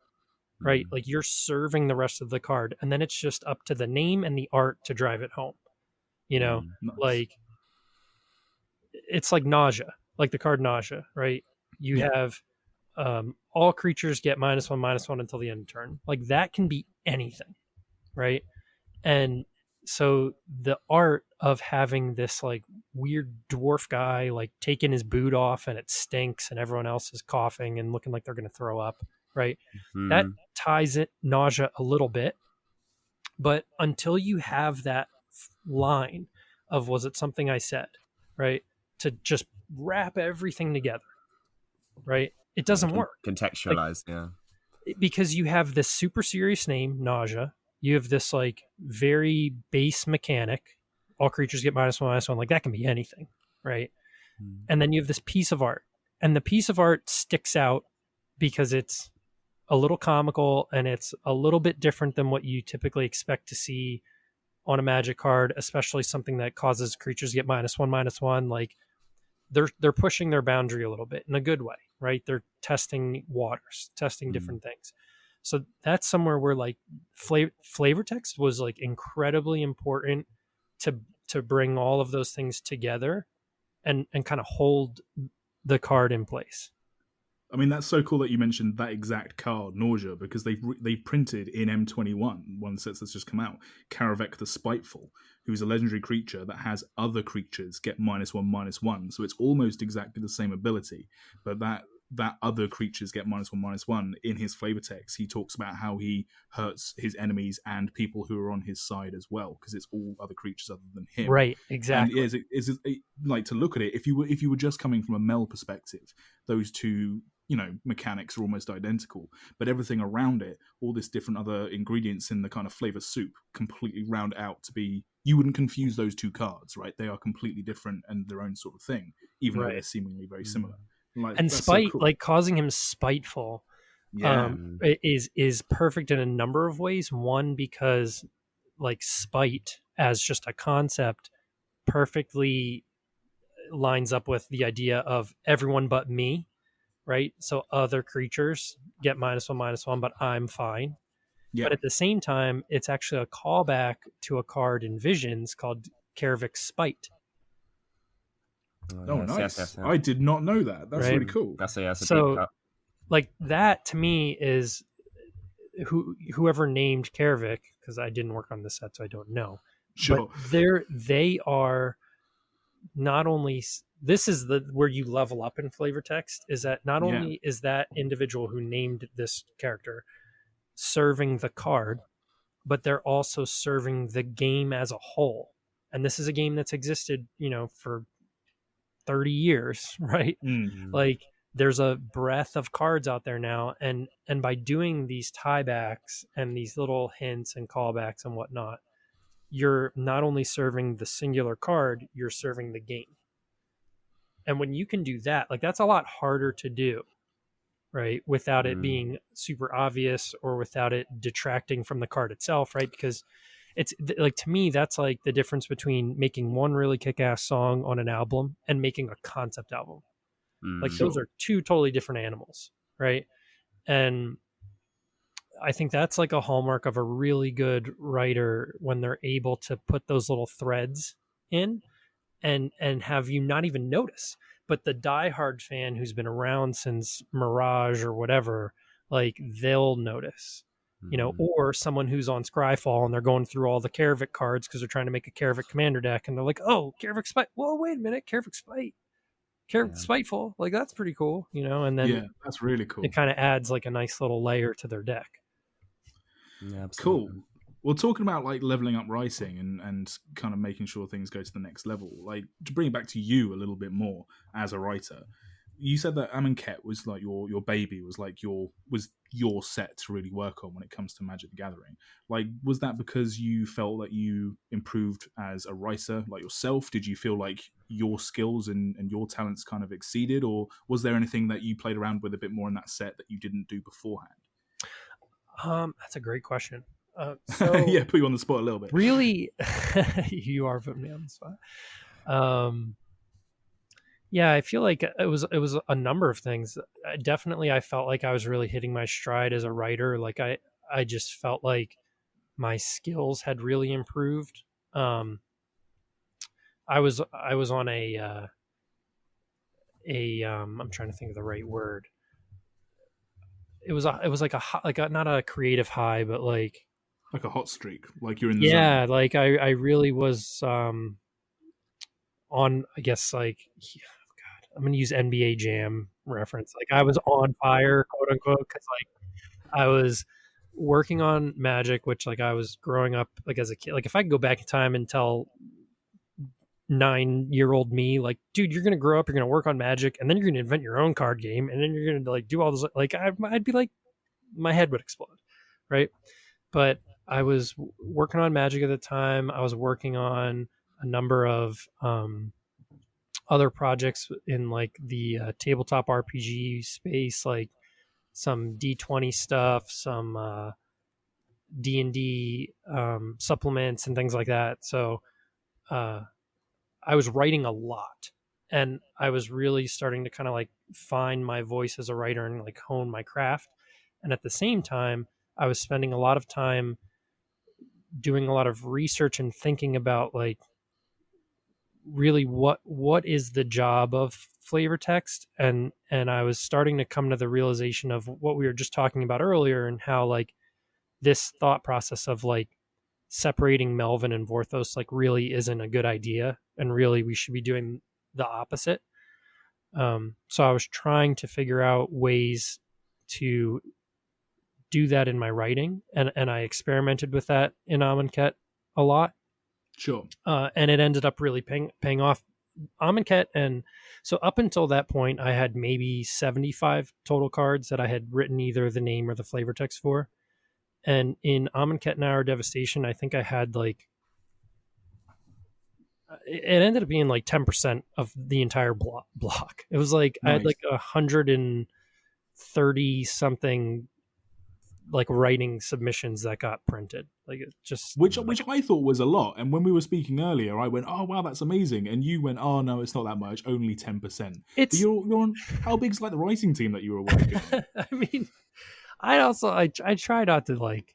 right? Like you're serving the rest of the card, and then it's just up to the name and the art to drive it home. Nice. Like it's like nausea, like the card nausea, right? You have all creatures get -1/-1 until the end of turn. Like that can be anything, right? And so the art of having this like weird dwarf guy like taking his boot off and it stinks and everyone else is coughing and looking like they're going to throw up, right? That ties it nausea a little bit. But until you have that line of was it something I said, right? To just wrap everything together, right? It doesn't work. Contextualize, Because you have this super serious name, nausea. You have this like very base mechanic. All creatures get -1/-1. Like that can be anything, right? And then you have this piece of art, and the piece of art sticks out because it's a little comical and it's a little bit different than what you typically expect to see on a Magic card, especially something that causes creatures to get -1/-1. Like they're pushing their boundary a little bit in a good way, right? They're testing waters, testing different things. So that's somewhere where like flavor text was like incredibly important to bring all of those things together and kind of hold the card in place. I mean, that's so cool that you mentioned that exact card, Nausea, because they've printed in M21, one set that's just come out, Karavek the Spiteful, who's a legendary creature that has other creatures get -1/-1. So it's almost exactly the same ability, but that other creatures get -1/-1. In his flavor text, he talks about how he hurts his enemies and people who are on his side as well, because it's all other creatures other than him. Right, exactly. And is like, to look at it, if you were just coming from a Mel perspective, those two mechanics are almost identical, but everything around it, all this different other ingredients in the kind of flavor soup, completely round out to be, you wouldn't confuse those two cards, right? They are completely different and their own sort of thing, even though they're seemingly very similar. Like, and spite, so cool. like causing him spiteful, is perfect in a number of ways. One, because like spite as just a concept perfectly lines up with the idea of everyone but me, right? So other creatures get -1/-1, but I'm fine. Yeah. But at the same time, it's actually a callback to a card in Visions called Karavek's Spite. Oh, nice. Yes. I did not know that. That's really cool. That's a so big cut. Like that to me is whoever named Karavek, because I didn't work on this set, so I don't know. Sure. But they are not only, this is where you level up in flavor text, is that not only is that individual who named this character serving the card, but they're also serving the game as a whole. And this is a game that's existed, for 30 years, right? Mm. Like there's a breadth of cards out there now. And by doing these tiebacks and these little hints and callbacks and whatnot, you're not only serving the singular card, you're serving the game. And when you can do that, like that's a lot harder to do, right? Without it being super obvious or without it detracting from the card itself, right? Because it's like, to me, that's like the difference between making one really kick-ass song on an album and making a concept album. Like those are two totally different animals, right? And I think that's like a hallmark of a really good writer, when they're able to put those little threads in and have you not even notice. But the diehard fan who's been around since Mirage or whatever, like they'll notice, or someone who's on Scryfall and they're going through all the Karavik cards because they're trying to make a Karavik commander deck, and they're like, oh, Karavik Spite. Whoa, wait a minute, Karavik Spite. Karavik Spiteful. Like that's pretty cool, and then that's really cool. It kind of adds like a nice little layer to their deck. Yeah, cool. Well, talking about like leveling up writing and kind of making sure things go to the next level, like to bring it back to you a little bit more as a writer, you said that Amonkhet was like your baby, was like your set to really work on when it comes to Magic the Gathering. Like, was that because you felt that you improved as a writer, like yourself? Did you feel like your skills and your talents kind of exceeded, or was there anything that you played around with a bit more in that set that you didn't do beforehand? That's a great question. So yeah, put you on the spot a little bit. Really, you are putting me on the spot. Yeah, I feel like it was a number of things. Definitely, I felt like I was really hitting my stride as a writer. Like I just felt like my skills had really improved. I was on a I'm trying to think of the right word. It was like a not a creative high, but like a hot streak, like you're in the zone. Like I really was on, I guess, like, God, I'm gonna use NBA Jam reference. Like I was on fire, quote unquote, because like I was working on Magic, which like I was growing up like as a kid. Like if I could go back in time and tell 9-year-old me, like, dude, you're gonna grow up, you're gonna work on Magic, and then you're gonna invent your own card game, and then you're gonna like do all this. Like I'd be like, my head would explode, right? But I was working on Magic at the time. I was working on a number of other projects in like the tabletop RPG space, like some D20 stuff, some D&D supplements and things like that. So I was writing a lot, and I was really starting to kind of like find my voice as a writer and like hone my craft. And at the same time, I was spending a lot of time doing a lot of research and thinking about like really what is the job of flavor text, and I was starting to come to the realization of what we were just talking about earlier, and how like this thought process of like separating Melvin and Vorthos like really isn't a good idea, and really we should be doing the opposite. So I was trying to figure out ways to do that in my writing, and I experimented with that in Amonkhet a lot. Sure. And it ended up really paying off. Amonkhet, and so up until that point, I had maybe 75 total cards that I had written either the name or the flavor text for. And in Amonkhet and Hour Devastation, I think I had like, it ended up being like 10% of the entire block. It was like, nice. I had like 130 something like writing submissions that got printed, like it just which I thought was a lot. And when we were speaking earlier, I went, "Oh wow, that's amazing," and you went, "Oh no, it's not that much, only 10%." It's you're on how big's like the writing team that you were working on? I mean, I try not to like.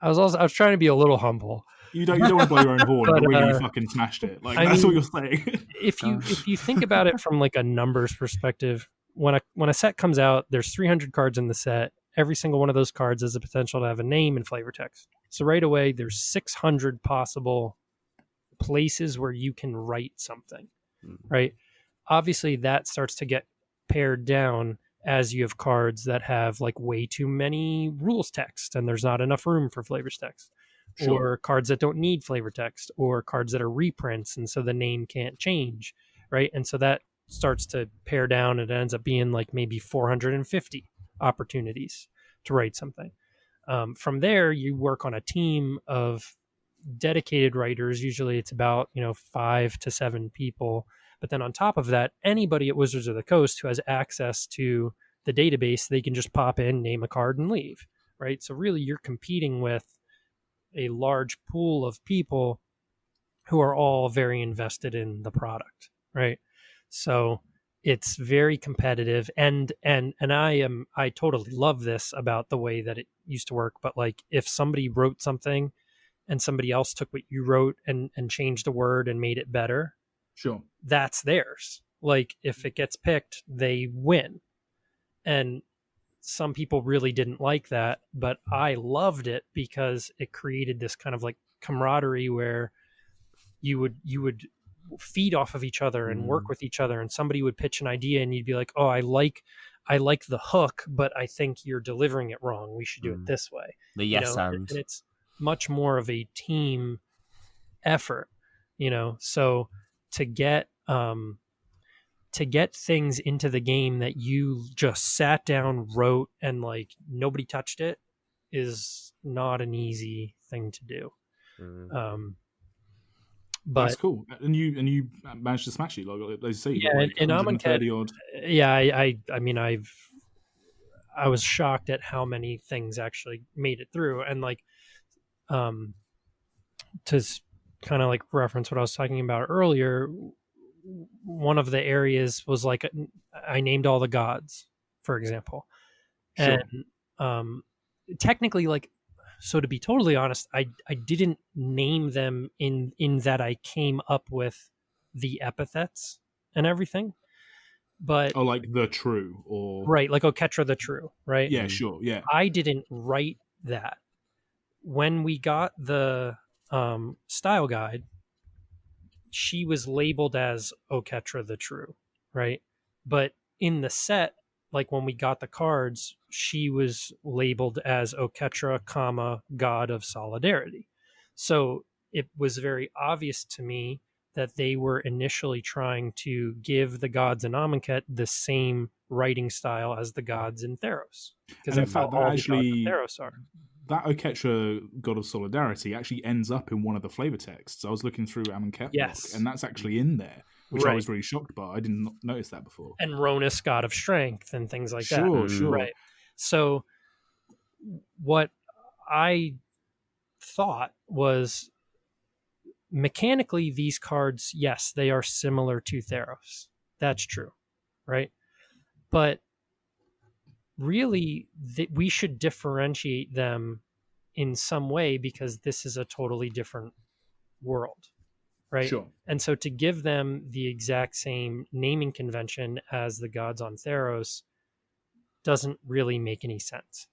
I was trying to be a little humble. You don't want to blow your own horn, but really you fucking smashed it. Like that's what you're saying. If you think about it from like a numbers perspective, when a set comes out, there's 300 cards in the set. Every single one of those cards has the potential to have a name and flavor text. So right away, there's 600 possible places where you can write something, right? Obviously, that starts to get pared down as you have cards that have like way too many rules text and there's not enough room for flavors text. Sure. Or cards that don't need flavor text, or cards that are reprints and so the name can't change, right? And so that starts to pare down and it ends up being like maybe 450 opportunities to write something. From there, you work on a team of dedicated writers. Usually it's about 5 to 7 people, but then on top of that, anybody at Wizards of the Coast who has access to the database, they can just pop in, name a card, and leave, right? So really you're competing with a large pool of people who are all very invested in the product, right? So it's very competitive, and I totally love this about the way that it used to work. But like, if somebody wrote something and somebody else took what you wrote and changed a word and made it better, Sure, that's theirs. Like, if it gets picked, they win. And some people really didn't like that, but I loved it because it created this kind of like camaraderie where you would feed off of each other and work with each other, and somebody would pitch an idea and you'd be like, oh, I like the hook, but I think you're delivering it wrong. We should do it this way. The yes and it's much more of a team effort, so to get things into the game that you just sat down, wrote, and like nobody touched it is not an easy thing to do. But that's cool. And you managed to smash it, like they say. Yeah, like and 130 odd. Yeah, I mean, I was shocked at how many things actually made it through, and like, to kind of like reference what I was talking about earlier, one of the areas was like I named all the gods, for example, Sure. and technically, like, so to be totally honest, I didn't name them in that I came up with the epithets and everything, but Oh, like the true, or right, like Oketra the True, right? yeah, sure, yeah. I didn't write that. When we got the style guide, she was labeled as Oketra the True, right? But in the set, like when we got the cards, she was labeled as Oketra, God of Solidarity. So it was very obvious to me that they were initially trying to give the gods in Amonkhet the same writing style as the gods in Theros, because And in that's how fact, that all the gods actually in Theros are. that Oketra, God of Solidarity, actually ends up in one of the flavor texts. I was looking through Amonkhet, Yes. and that's actually in there, which I was really shocked by. I didn't notice that before. And Ronus, God of Strength, and things like that. Sure. Right. So what I thought was, mechanically, these cards, yes, they are similar to Theros. That's true, right? But really, we should differentiate them in some way, because this is a totally different world, right? Sure. And so to give them the exact same naming convention as the gods on Theros doesn't really make any sense.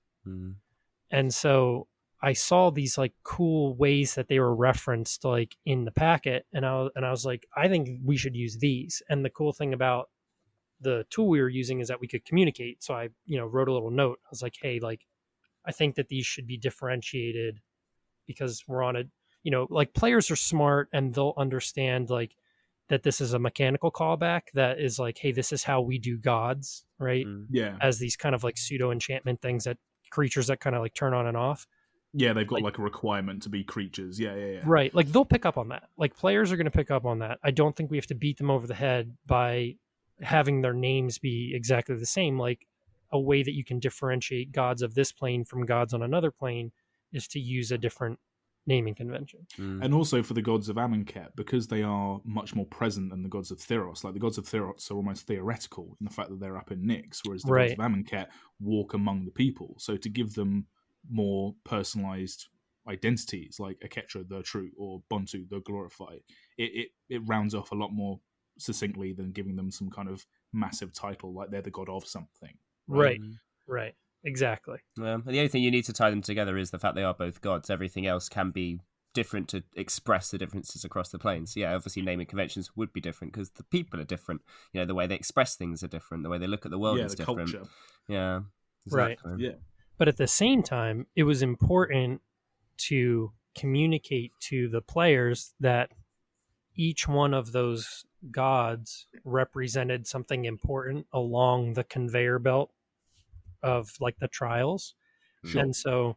And so I saw these like cool ways that they were referenced like in the packet, and I was like, I think we should use these. And the cool thing about the tool we were using is that we could communicate. So I, wrote a little note. I was like, hey, like, I think that these should be differentiated, because we're on a, like, players are smart and they'll understand like that this is a mechanical callback that is like, hey, this is how we do gods, right? Yeah. As these kind of like pseudo enchantment things, that creatures that kind of like turn on and off. Yeah, they've got like a requirement to be creatures. Yeah. Right. Like, they'll pick up on that. Like, players are going to pick up on that. I don't think we have to beat them over the head by having their names be exactly the same. Like, a way that you can differentiate gods of this plane from gods on another plane is to use a different naming convention. And also for the gods of Amonkhet, because they are much more present than the gods of Theros. Like, the gods of Theros are almost theoretical in the fact that they're up in Nyx, whereas the gods of Amonkhet walk among the people. So to give them more personalized identities, like Oketra the True or Bontu the Glorified, it rounds off a lot more succinctly than giving them some kind of massive title like they're the god of something. Right. Exactly. The only thing you need to tie them together is the fact they are both gods. Everything else can be different to express the differences across the planes. Yeah, obviously naming conventions would be different because the people are different. You know, the way they express things are different. The way they look at the world is the different. culture. Yeah, Right. exactly. Yeah. But at the same time, it was important to communicate to the players that each one of those gods represented something important along the conveyor belt of like the trials. Sure. And so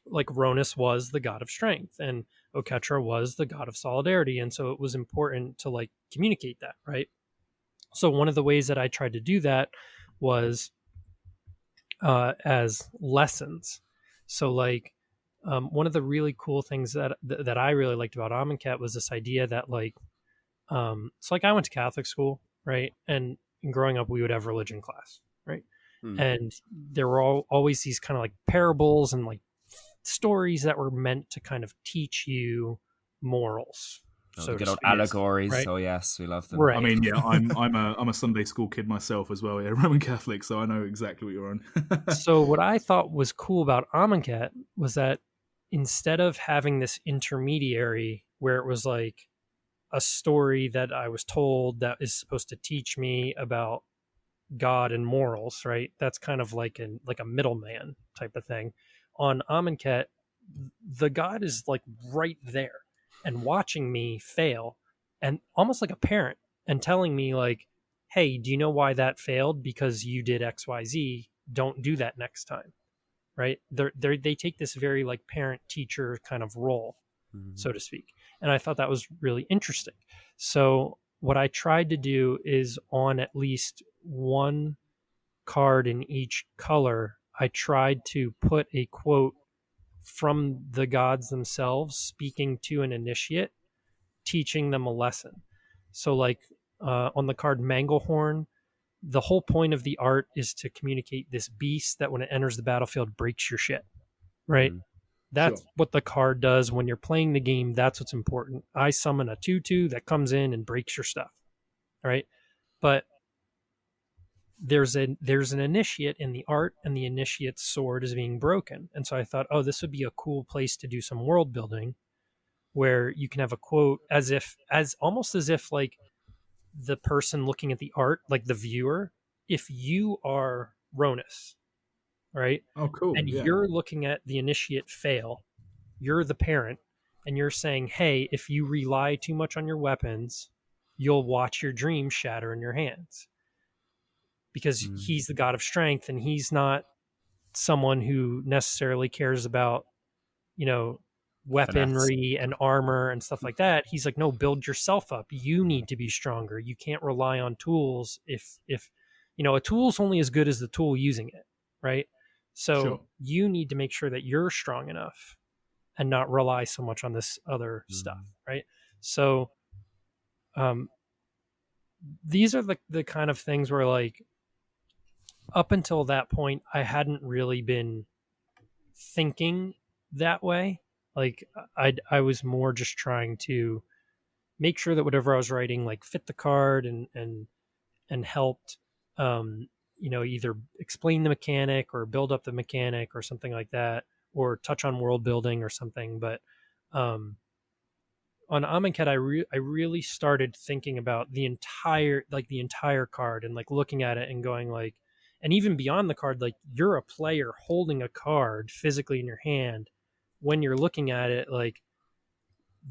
like Ronus was the god of strength and Oketra was the god of solidarity. And so it was important to like communicate that, right? So one of the ways that I tried to do that was as lessons. So like one of the really cool things that I really liked about Amonkhet was this idea that like so like I went to Catholic school, right? And growing up we would have religion class, right? And there were always these kind of like parables and like stories that were meant to kind of teach you morals. So the good old allegories. Right? Oh yes, we love them. Right. I mean, yeah, I'm a Sunday school kid myself as well. Yeah, Roman Catholic, so I know exactly what you're on. So what I thought was cool about Amonkhet was that instead of having this intermediary where it was like a story that I was told that is supposed to teach me about God and morals, right? That's kind of like a middleman type of thing. On Amonkhet, the God is like right there and watching me fail, and almost like a parent, and telling me like, "Hey, do you know why that failed? Because you did XYZ. Don't do that next time." Right? They take this very like parent teacher kind of role, so to speak, and I thought that was really interesting. So what I tried to do is on at least one card in each color, I tried to put a quote from the gods themselves speaking to an initiate, teaching them a lesson. So like on the card Manglehorn, the whole point of the art is to communicate this beast that when it enters the battlefield breaks your shit, right? That's what the card does when you're playing the game. That's what's important. I summon a 2/2 that comes in and breaks your stuff, right? But there's an initiate in the art, and the initiate's sword is being broken. And so I thought, oh, this would be a cool place to do some world building where you can have a quote as almost as if like the person looking at the art, like the viewer, if you are Ronus, right? Oh, cool. And you're looking at the initiate fail, you're the parent, and you're saying, hey, if you rely too much on your weapons, you'll watch your dreams shatter in your hands. Because he's the god of strength, and he's not someone who necessarily cares about, you know, weaponry and armor and stuff like that. He's like, no, build yourself up. You need to be stronger. You can't rely on tools if you know, a tool's only as good as the tool using it, right? So you need to make sure that you're strong enough and not rely so much on this other stuff, right? So these are the kind of things where like up until that point, I hadn't really been thinking that way. Like I was more just trying to make sure that whatever I was writing like fit the card and helped, you know, either explain the mechanic or build up the mechanic or something like that, or touch on world building or something. But on Amonkhet, I really started thinking about the entire card and like looking at it and going like, and even beyond the card, like you're a player holding a card physically in your hand. When you're looking at it, like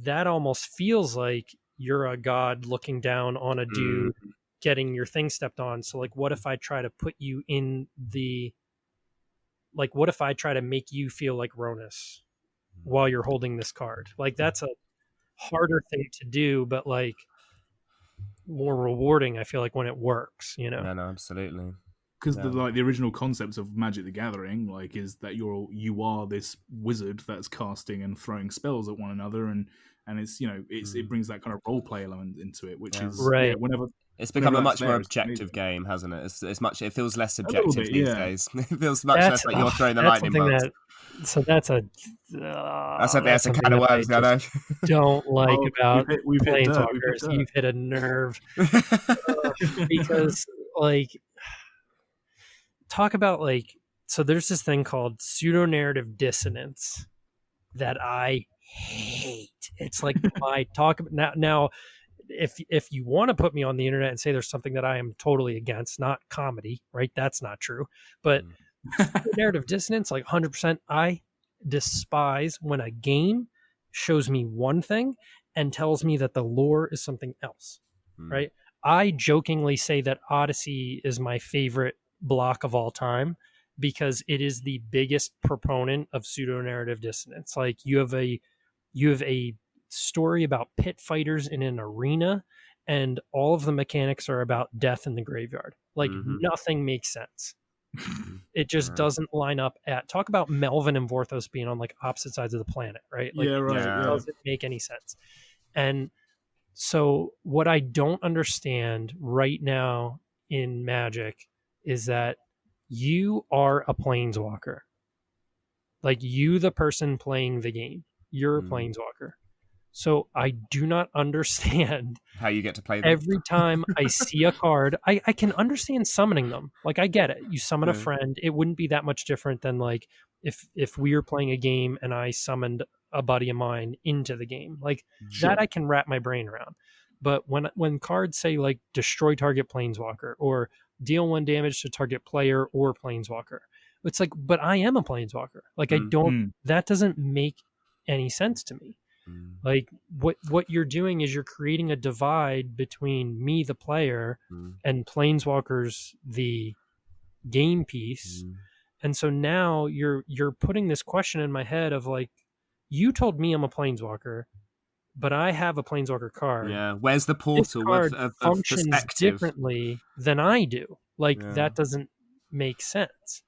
that almost feels like you're a god looking down on a dude getting your thing stepped on. So like, what if I try to put you in what if I try to make you feel like Ronus while you're holding this card? Like that's a harder thing to do, but like more rewarding, I feel like, when it works, you know? Yeah, no, absolutely. Because the original concept of Magic the Gathering like is that you are this wizard that's casting and throwing spells at one another, and it's, you know, it brings that kind of role play element into it, which is right. Whenever it's become a much more objective game, hasn't it? It feels less subjective these days. It feels much less like you're throwing the lightning bolts. That's a can of worms, I know. Don't like about Planeswalkers. You've hit a nerve. Because like, talk about like, so there's this thing called pseudo-narrative dissonance that I hate. It's like my talk now. If you want to put me on the internet and say there's something that I am totally against, not comedy, right? That's not true. But narrative dissonance, like 100%, I despise when a game shows me one thing and tells me that the lore is something else, right? I jokingly say that Odyssey is my favorite block of all time because it is the biggest proponent of pseudo narrative dissonance. Like you have a story about pit fighters in an arena, and all of the mechanics are about death in the graveyard. Like nothing makes sense. It just doesn't line up. At talk about Melvin and Vorthos being on like opposite sides of the planet, right? Like it doesn't make any sense. And so what I don't understand right now in Magic is that you are a planeswalker. Like you, the person playing the game, you're a planeswalker. So I do not understand how you get to play them. Every time I see a card, I can understand summoning them. Like I get it. You summon a friend. It wouldn't be that much different than like if we were playing a game and I summoned a buddy of mine into the game. Like that I can wrap my brain around. But when cards say like destroy target planeswalker or deal 1 damage to target player or planeswalker, it's like, but I am a planeswalker. Like I don't, that doesn't make any sense to me. Like what you're doing is you're creating a divide between me, the player, and planeswalkers, the game piece. And so now you're putting this question in my head of like, you told me I'm a planeswalker, but I have a planeswalker card. Yeah, where's the portal of functions perspective differently than I do? Like that doesn't make sense.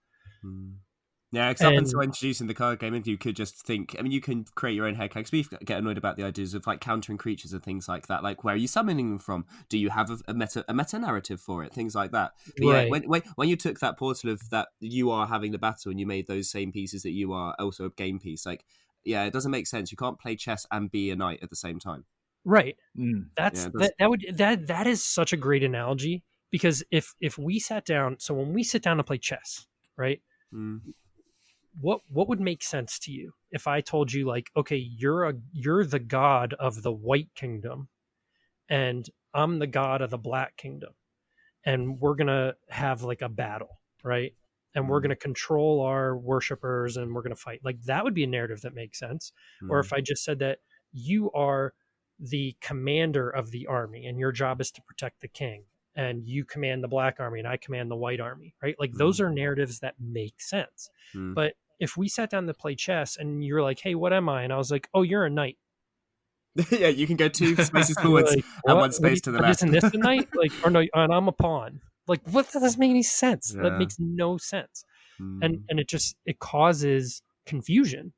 Yeah, because up until introducing the card game, you could just think, I mean, you can create your own head because we get annoyed about the ideas of like countering creatures and things like that. Like, where are you summoning them from? Do you have a meta narrative for it? Things like that. But right. Yeah, when you took that portal of that you are having the battle and you made those same pieces that you are also a game piece, like, yeah, it doesn't make sense. You can't play chess and be a knight at the same time. Right. That is such a great analogy because if we sat down, so when we sit down to play chess, right? What would make sense to you if I told you like, okay, you're the god of the White Kingdom and I'm the god of the Black Kingdom and we're going to have like a battle, right? And we're going to control our worshipers and we're going to fight. Like that would be a narrative that makes sense. Or if I just said that you are the commander of the army and your job is to protect the king and you command the Black army and I command the White army, right? Like those are narratives that make sense. But if we sat down to play chess and you're like, hey, what am I? And I was like, oh, you're a knight. Yeah, you can go 2 spaces forwards like, and 1 space to the left. Isn't this a knight? Like, or no, and I'm a pawn. Like, what? That doesn't make any sense. Yeah. That makes no sense. And it causes confusion.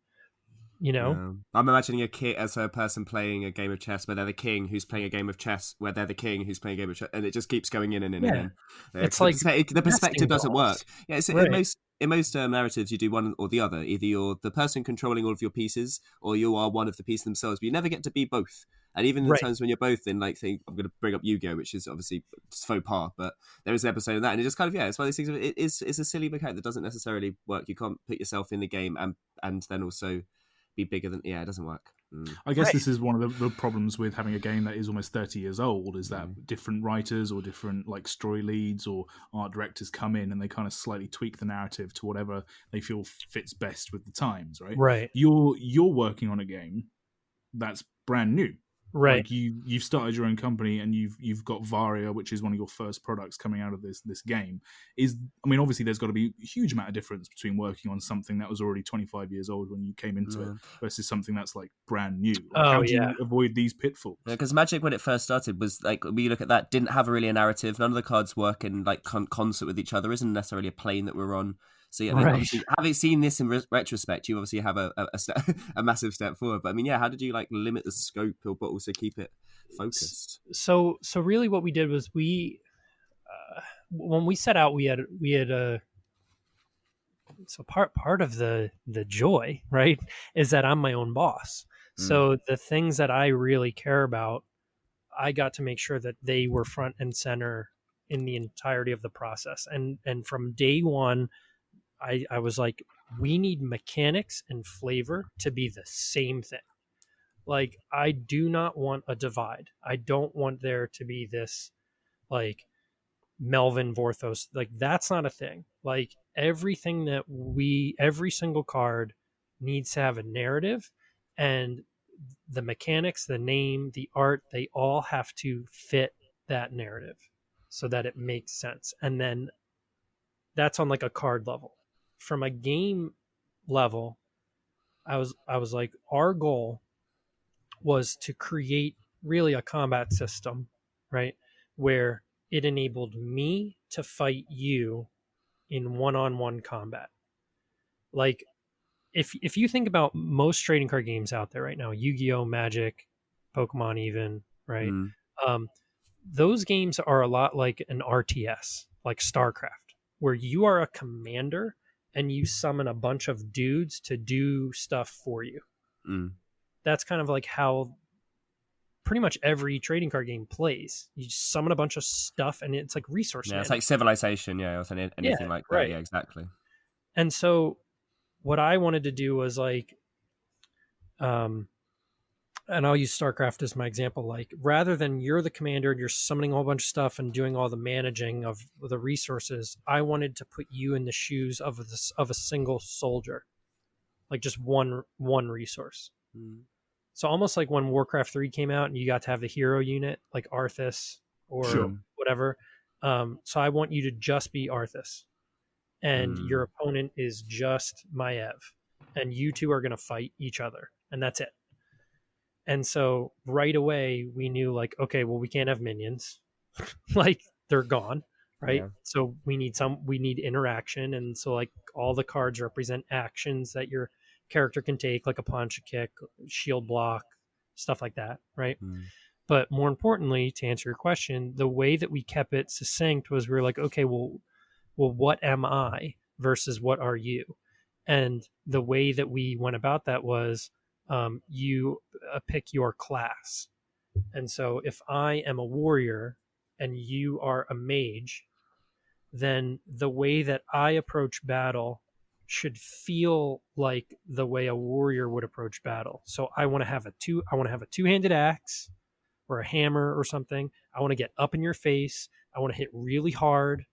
You know, I'm imagining a person playing a game of chess where they're the king who's playing a game of chess where they're the king who's playing a game of chess, and it just keeps going in and in and in. It's like the perspective doesn't work. Yeah, it's, right. In most narratives, you do one or the other. Either you're the person controlling all of your pieces, or you are one of the pieces themselves. But you never get to be both. And even in the times when you're both, then like I'm going to bring up Yu-Gi-Oh, which is obviously faux pas, but there is an episode of that, and it just kind of it's one of these things. It's a silly mechanic that doesn't necessarily work. You can't put yourself in the game and then also be bigger than it doesn't work. I guess this is one of the problems with having a game that is almost 30 years old is that different writers or different like story leads or art directors come in and they kind of slightly tweak the narrative to whatever they feel fits best with the times, right? You're working on a game that's brand new. Right. Like you've started your own company and you've got Varia, which is one of your first products coming out of this game. Obviously there's got to be a huge amount of difference between working on something that was already 25 years old when you came into it versus something that's like brand new. Like, how do you avoid these pitfalls? Because Magic, when it first started, was like, we look at that, didn't have really a narrative. None of the cards work in like concert with each other. Isn't necessarily a plane that we're on. So yeah, obviously, having seen this in retrospect, you obviously have a massive step forward. But I mean, how did you like limit the scope, but also keep it focused? So really, what we did was when we set out, we had a part of the joy, right, is that I'm my own boss. So the things that I really care about, I got to make sure that they were front and center in the entirety of the process, and from day one. I was like, we need mechanics and flavor to be the same thing. Like, I do not want a divide. I don't want there to be this, like, Melvin Vorthos. Like, that's not a thing. Like, every single card needs to have a narrative, and the mechanics, the name, the art, they all have to fit that narrative so that it makes sense. And then that's on like a card level. From a game level, I was like, our goal was to create really a combat system, right? Where it enabled me to fight you in one-on-one combat. Like, if you think about most trading card games out there right now, Yu-Gi-Oh, Magic, Pokemon even, right? Um, those games are a lot like an RTS, like StarCraft, where you are a commander and you summon a bunch of dudes to do stuff for you. That's kind of like how pretty much every trading card game plays. You just summon a bunch of stuff and it's like resource Yeah, it's management. like Civilization, or anything like that. Right. Yeah, exactly. And so what I wanted to do was like, and I'll use StarCraft as my example, like, rather than you're the commander and you're summoning a whole bunch of stuff and doing all the managing of the resources, I wanted to put you in the shoes of a single soldier, like just one resource. So almost like when Warcraft 3 came out and you got to have the hero unit like Arthas or whatever. So I want you to just be Arthas, and your opponent is just Maiev, and you two are going to fight each other, and that's it. And so right away we knew, like, okay, well, we can't have minions. Like, they're gone, right? Yeah. So we need interaction. And so, like, all the cards represent actions that your character can take, like a punch, a kick, shield block, stuff like that, right? But more importantly, to answer your question, the way that we kept it succinct was we were like, okay, well, what am I versus what are you? And the way that we went about that was, you pick your class. And so if I am a warrior and you are a mage, then the way that I approach battle should feel like the way a warrior would approach battle. So I want to have a two-handed axe or a hammer or something. I want to get up in your face. I want to hit really hard.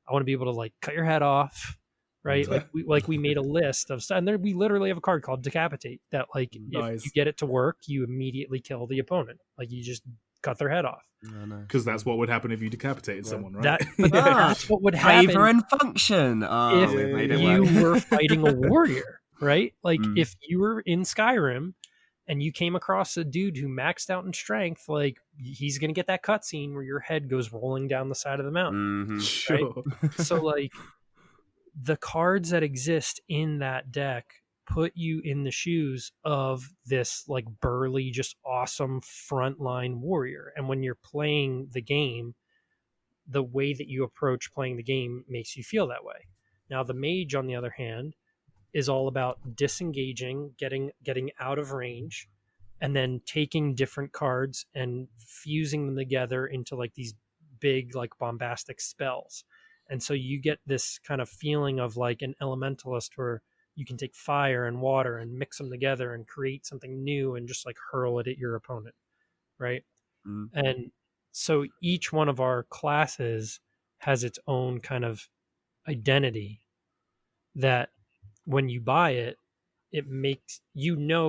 I want to be able to, like, cut your head off. Right, we made a list of stuff, and there we literally have a card called Decapitate that, like, if you get it to work, you immediately kill the opponent. Like, you just cut their head off. Because that's what would happen if you decapitated someone, right? That's what would happen. Flavor and function. If you were fighting a warrior, right? Like, if you were in Skyrim and you came across a dude who maxed out in strength, like, he's gonna get that cutscene where your head goes rolling down the side of the mountain. Right? So, like, the cards that exist in that deck put you in the shoes of this, like, burly, just awesome frontline warrior. And when you're playing the game, the way that you approach playing the game makes you feel that way. Now, the mage, on the other hand, is all about disengaging, getting out of range, and then taking different cards and fusing them together into, like, these big, like, bombastic spells. And so you get this kind of feeling of like an elementalist, where you can take fire and water and mix them together and create something new and just, like, hurl it at your opponent, right? And so each one of our classes has its own kind of identity that when you buy it, it makes,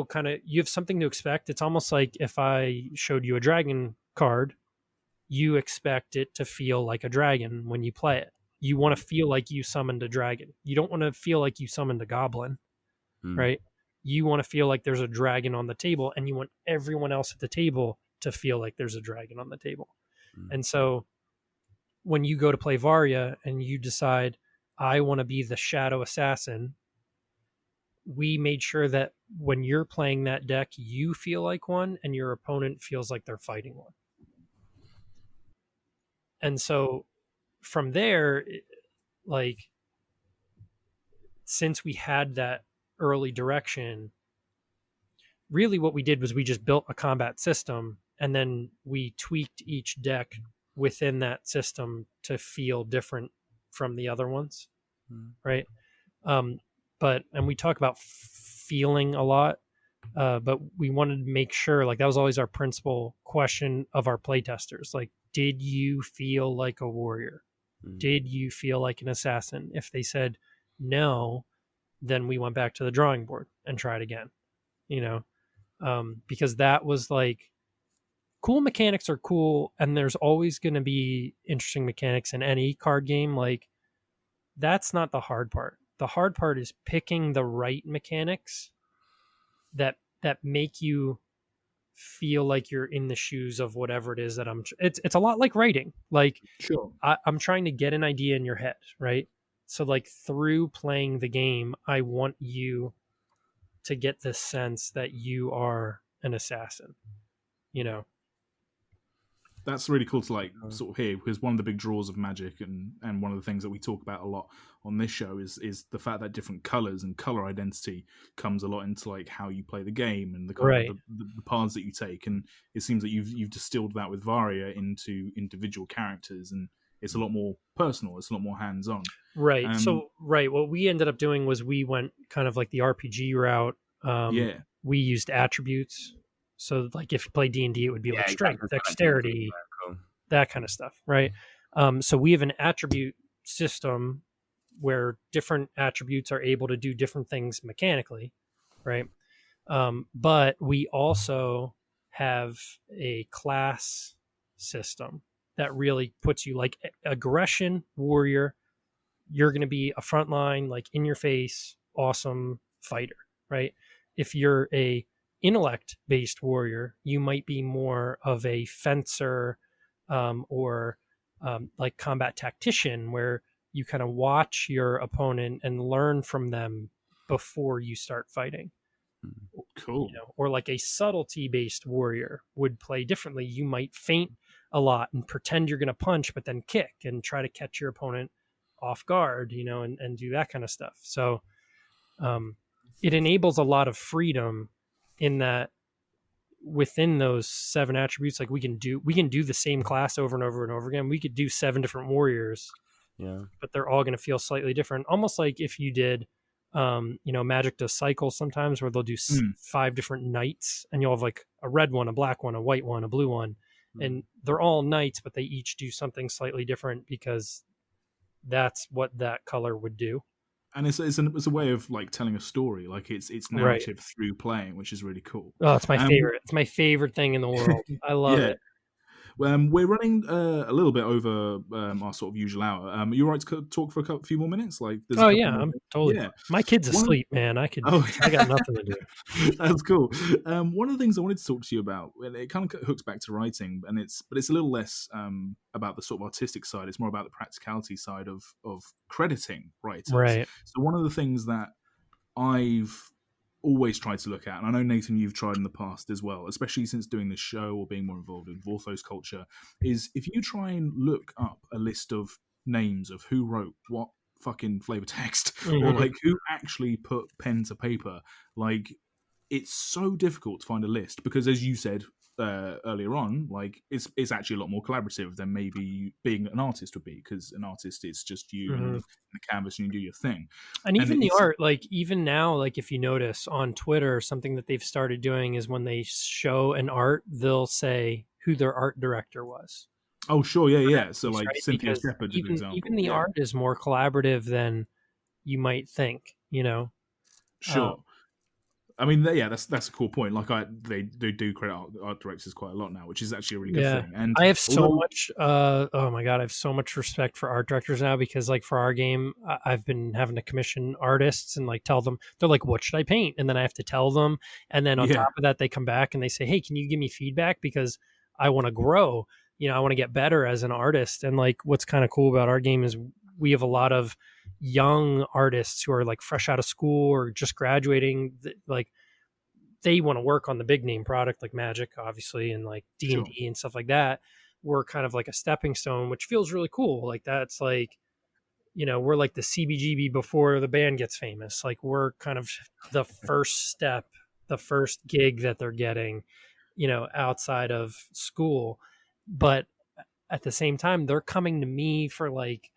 kind of, you have something to expect. It's almost like if I showed you a dragon card, you expect it to feel like a dragon when you play it. You want to feel like you summoned a dragon. You don't want to feel like you summoned a goblin, right? You want to feel like there's a dragon on the table, and you want everyone else at the table to feel like there's a dragon on the table. And so when you go to play Varia and you decide, I want to be the shadow assassin, we made sure that when you're playing that deck, you feel like one and your opponent feels like they're fighting one. And so from there, like, since we had that early direction, really what we did was we just built a combat system, and then we tweaked each deck within that system to feel different from the other ones, right? And we talk about feeling a lot. but we wanted to make sure, like, that was always our principal question of our playtesters. Like, did you feel like a warrior? Did you feel like an assassin? If they said no, then we went back to the drawing board and tried again, you know, because that was like, cool mechanics are cool, and there's always going to be interesting mechanics in any card game. Like, that's not the hard part. The hard part is picking the right mechanics that make you feel like you're in the shoes of whatever it is that it's a lot like writing. Like, Sure. I'm trying to get an idea in your head, right? So, like, through playing the game, I want you to get this sense that you are an assassin, you know? That's really cool to like sort of hear, because one of the big draws of Magic and one of the things that we talk about a lot on this show is the fact that different colors and color identity comes a lot into like how you play the game and the kind Right. of the paths that you take. And it seems that you've distilled that with Varia into individual characters, and it's a lot more personal. It's a lot more hands on. Right. So, right. What we ended up doing was we went kind of like the RPG route. Yeah. We used attributes. So, like, if you play D&D, it would be like strength, exactly. dexterity, Cool. that kind of stuff, right? So we have an attribute system where different attributes are able to do different things mechanically, right? But we also have a class system that really puts you, like, aggression warrior. You're going to be a frontline, like, in your face, awesome fighter, right? If you're a intellect based warrior, you might be more of a fencer, or like combat tactician, where you kind of watch your opponent and learn from them before you start fighting. Cool. You know, or like a subtlety based warrior would play differently. You might feint a lot and pretend you're going to punch, but then kick and try to catch your opponent off guard, you know, and do that kind of stuff. So it enables a lot of freedom in that within those 7 attributes. Like, we can do the same class over and over and over again. We could do 7 different warriors, but they're all going to feel slightly different. Almost like if you did, you know, Magic does cycles sometimes where they'll do 5 different knights, and you'll have like a red one, a black one, a white one, a blue one, and they're all knights, but they each do something slightly different because that's what that color would do. And it's a way of like telling a story, like it's narrative through playing, which is really cool. Oh, it's my favorite. It's my favorite thing in the world. I love it. We're running a little bit over our sort of usual hour. Are you all right to talk for a few more minutes? Like, I'm totally. Yeah. My kid's asleep, man. I got nothing to do. That's cool. One of the things I wanted to talk to you about, and it kind of hooks back to writing, but it's a little less about the sort of artistic side. It's more about the practicality side of crediting writers. Right. So one of the things that I've always tried to look at, and I know, Nathan, you've tried in the past as well, especially since doing this show or being more involved in Vorthos culture, is if you try and look up a list of names of who wrote what fucking flavor text, or like who actually put pen to paper, like, it's so difficult to find a list, because as you said earlier on, like, it's actually a lot more collaborative than maybe being an artist would be, because an artist, it's just you and the canvas and you do your thing. And even the art, like, even now, like, if you notice on Twitter, something that they've started doing is when they show an art, they'll say who their art director was. Oh, sure, yeah. So like Cynthia Shepherd, for example. Even the art is more collaborative than you might think, you know. Sure. I mean, that's a cool point. Like, they do credit art directors quite a lot now, which is actually a really good thing. And I have so much. Oh my god, I have so much respect for art directors now, because, like, for our game, I've been having to commission artists and, like, tell them, they're like, "What should I paint?" And then I have to tell them, and then on top of that, they come back and they say, "Hey, can you give me feedback, because I want to grow. You know, I want to get better as an artist." And, like, what's kind of cool about our game is we have a lot of young artists who are, like, fresh out of school or just graduating. Like, they want to work on the big name product, like Magic, obviously, and like D&D and stuff like that. We're kind of like a stepping stone, which feels really cool. Like, that's like, you know, we're like the CBGB before the band gets famous. Like, we're kind of the first step, the first gig that they're getting, you know, outside of school. But at the same time, they're coming to me for, like,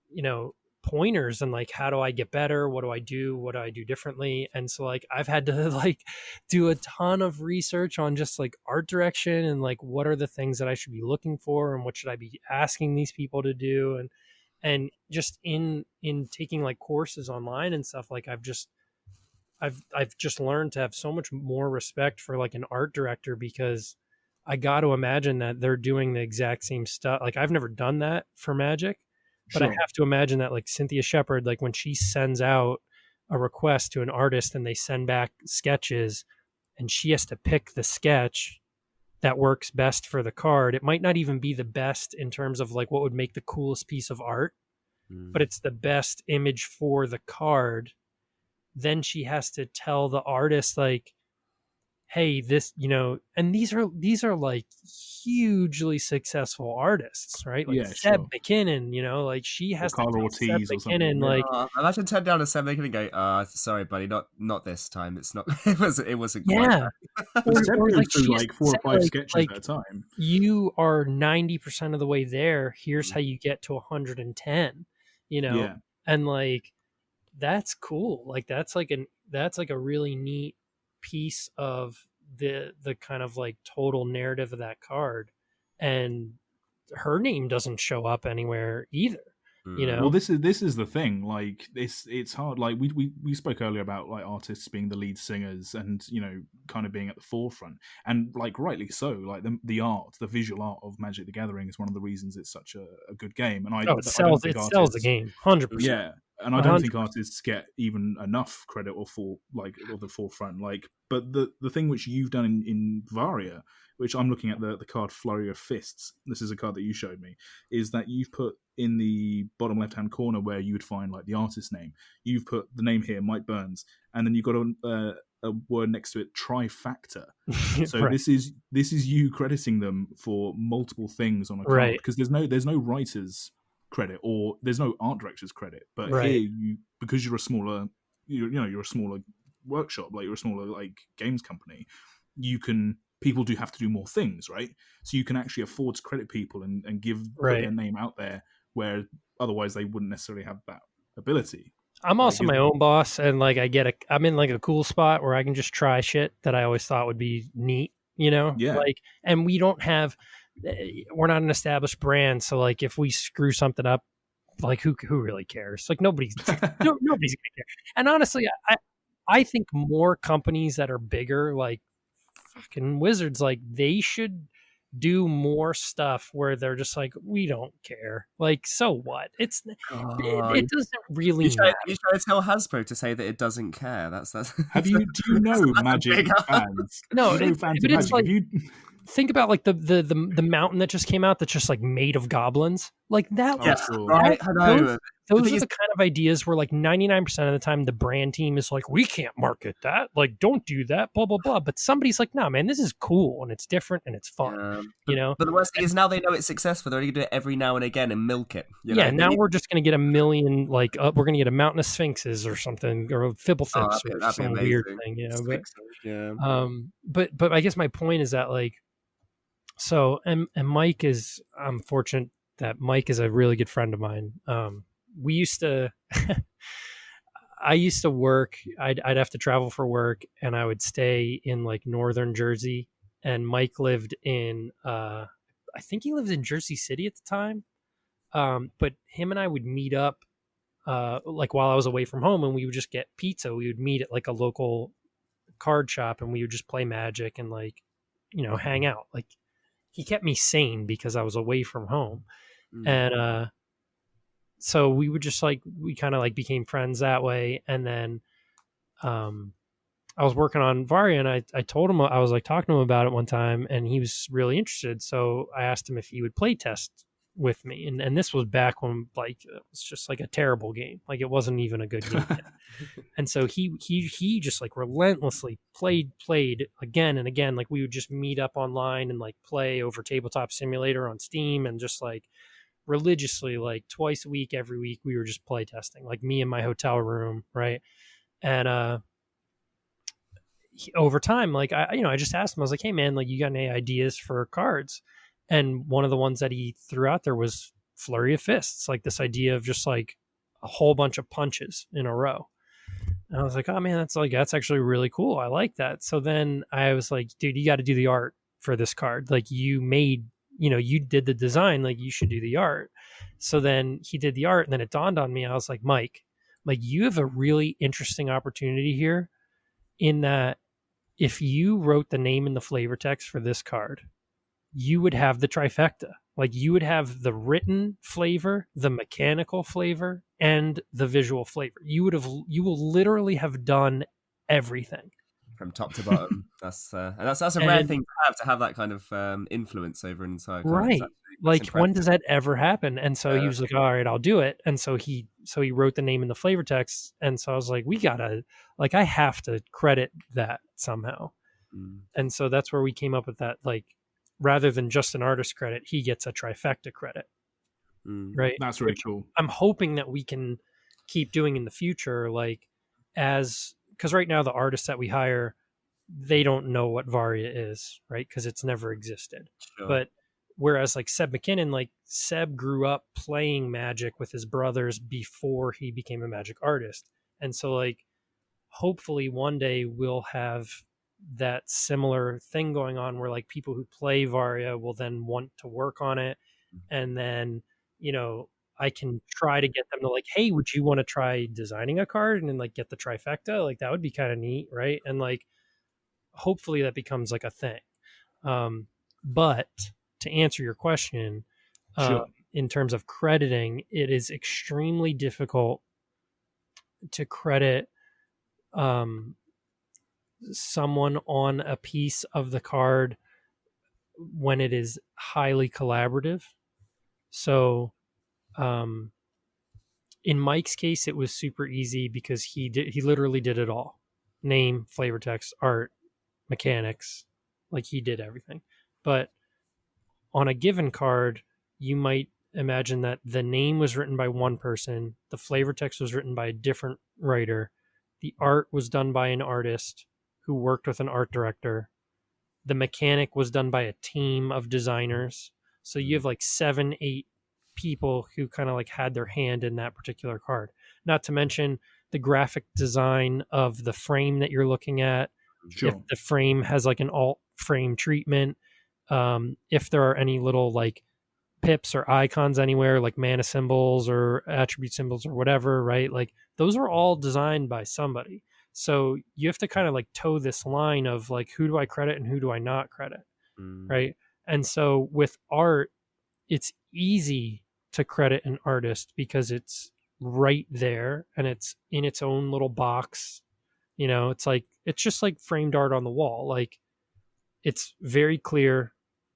you know, pointers and like, how do I get better? What do I do? What do I do differently? And so like, I've had to like do a ton of research on just like art direction and like, what are the things that I should be looking for and what should I be asking these people to do? And just in taking like courses online and stuff, like I've just learned to have so much more respect for like an art director, because I got to imagine that they're doing the exact same stuff. Like I've never done that for Magic, but I have to imagine that like Cynthia Shepherd, like when she sends out a request to an artist and they send back sketches and she has to pick the sketch that works best for the card. It might not even be the best in terms of like what would make the coolest piece of art, but it's the best image for the card. Then she has to tell the artist like, hey, this, you know, and these are like hugely successful artists, right? Like Seb McKinnon, you know, like she has to tell Seb McKinnon, like, imagine turn down to Seb McKinnon and go, sorry, buddy, not this time. It's not. It wasn't quite. Yeah. or like she like 4 or 5 sketches like, at a time. You are 90% of the way there. Here's how you get to 110. You know, and like that's cool. Like that's like a really neat piece of the kind of like total narrative of that card, and her name doesn't show up anywhere either, you know. Well, this is the thing, like it's hard. Like we spoke earlier about like artists being the lead singers and, you know, kind of being at the forefront, and like rightly so. Like the art, the visual art of Magic the Gathering is one of the reasons it's such a good game. And it sells the game 100%. Yeah, and I don't think artists get even enough credit or the forefront. Like, but the thing which you've done in Varia, which I'm looking at the card Flurry of Fists. This is a card that you showed me. Is that you've put in the bottom left hand corner where you would find like the artist name. You've put the name here, Mike Burns, and then you've got a word next to it, Trifactor. So this is you crediting them for multiple things on a card, because there's no writers credit or there's no art director's credit, but here because you're a smaller workshop, like you're a smaller like games company, people do have to do more things, right? So you can actually afford to credit people and put their name out there, where otherwise they wouldn't necessarily have that ability. I'm also my own boss, and like I'm in like a cool spot where I can just try shit that I always thought would be neat, you know? Like, and we're not an established brand, so like if we screw something up, like who really cares? Like nobody's gonna care. And honestly, I think more companies that are bigger, like fucking Wizards, like they should do more stuff where they're just like, we don't care. Like, so what? It doesn't really matter. You try to tell Hasbro to say that it doesn't care. That's do you know Magic fans? No, fans but it's like, think about like the mountain that just came out that's just like made of goblins. Like that. Those are the kind of ideas where like 99% of the time the brand team is like, we can't market that. Like, don't do that, blah, blah, blah. But somebody's like, nah, man, this is cool and it's different and it's fun, you know? But the worst thing is now they know it's successful. They're only going to do it every now and again and milk it. Now we're just going to get a million, like, we're going to get a mountain of sphinxes or something, or Fibblethipps or some weird thing, you know? But I guess my point is that like, so, and Mike is, I'm fortunate that Mike is a really good friend of mine. We used to, I used to work, I'd have to travel for work, and I would stay in like northern Jersey, and Mike lived in, I think he lived in Jersey City at the time. But him and I would meet up, like while I was away from home, and we would just get pizza. We would meet at like a local card shop, and we would just play Magic and like, you know, hang out. Like he kept me sane because I was away from home. And, so we would just like, we kind of like became friends that way. And then I was working on Varia, and I told him, I was like talking to him about it one time, and he was really interested. So I asked him if he would play test with me. And this was back when like, it was just like a terrible game. Like it wasn't even a good game yet. And so he just like relentlessly played again and again. Like we would just meet up online and like play over Tabletop Simulator on Steam, and just like religiously, like twice a week, every week, we were just play testing, like me in my hotel room. Right. And, over time, like I just asked him, I was like, hey man, like you got any ideas for cards? And one of the ones that he threw out there was Flurry of Fists, like this idea of just like a whole bunch of punches in a row. And I was like, oh man, that's actually really cool. I like that. So then I was like, dude, you got to do the art for this card. Like you did the design, like you should do the art. So then he did the art, and then it dawned on me. I was like, Mike, like you have a really interesting opportunity here in that if you wrote the name and the flavor text for this card, you would have the trifecta. Like you would have the written flavor, the mechanical flavor, and the visual flavor. You will literally have done everything from top to bottom. That's a rare thing to have that kind of influence over an entire card. Right. Like when does that ever happen? And so he was like, all right, I'll do it. And so he wrote the name in the flavor text. And so I was like, I have to credit that somehow. And so that's where we came up with that, like, rather than just an artist credit, he gets a trifecta credit. Right. That's really cool. I'm hoping that we can keep doing in the future, like because right now the artists that we hire, they don't know what Varia is, right? Because it's never existed. Sure. But whereas like Seb McKinnon, like Seb grew up playing Magic with his brothers before he became a Magic artist. And so like hopefully one day we'll have that similar thing going on where like people who play Varia will then want to work on it. And then, I can try to get them to like, hey, would you want to try designing a card and then like get the trifecta? Like that would be kind of neat, right? And like hopefully that becomes like a thing. But to answer your question, sure. In terms of crediting, it is extremely difficult to credit someone on a piece of the card when it is highly collaborative. So in Mike's case, it was super easy because he literally did it all. Name, flavor text, art, mechanics, like he did everything. But on a given card, you might imagine that the name was written by one person, the flavor text was written by a different writer, the art was done by an artist who worked with an art director, the mechanic was done by a team of designers. So you have like 7-8 people who kind of like had their hand in that particular card. Not to mention the graphic design of the frame that you're looking at. Sure. If the frame has like an alt frame treatment, if there are any little like pips or icons anywhere, like mana symbols or attribute symbols or whatever, right? Like those are all designed by somebody. So you have to kind of like toe this line of like, who do I credit and who do I not credit? Right. And so with art, it's easy to credit an artist because it's right there and it's in its own little box. It's just like framed art on the wall. Like it's very clear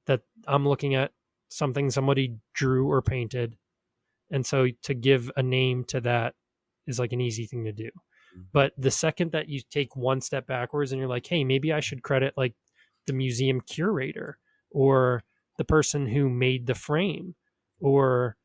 that I'm looking at something somebody drew or painted. And so to give a name to that is like an easy thing to do. But the second that you take one step backwards and you're like, hey, maybe I should credit like the museum curator or the person who made the frame or,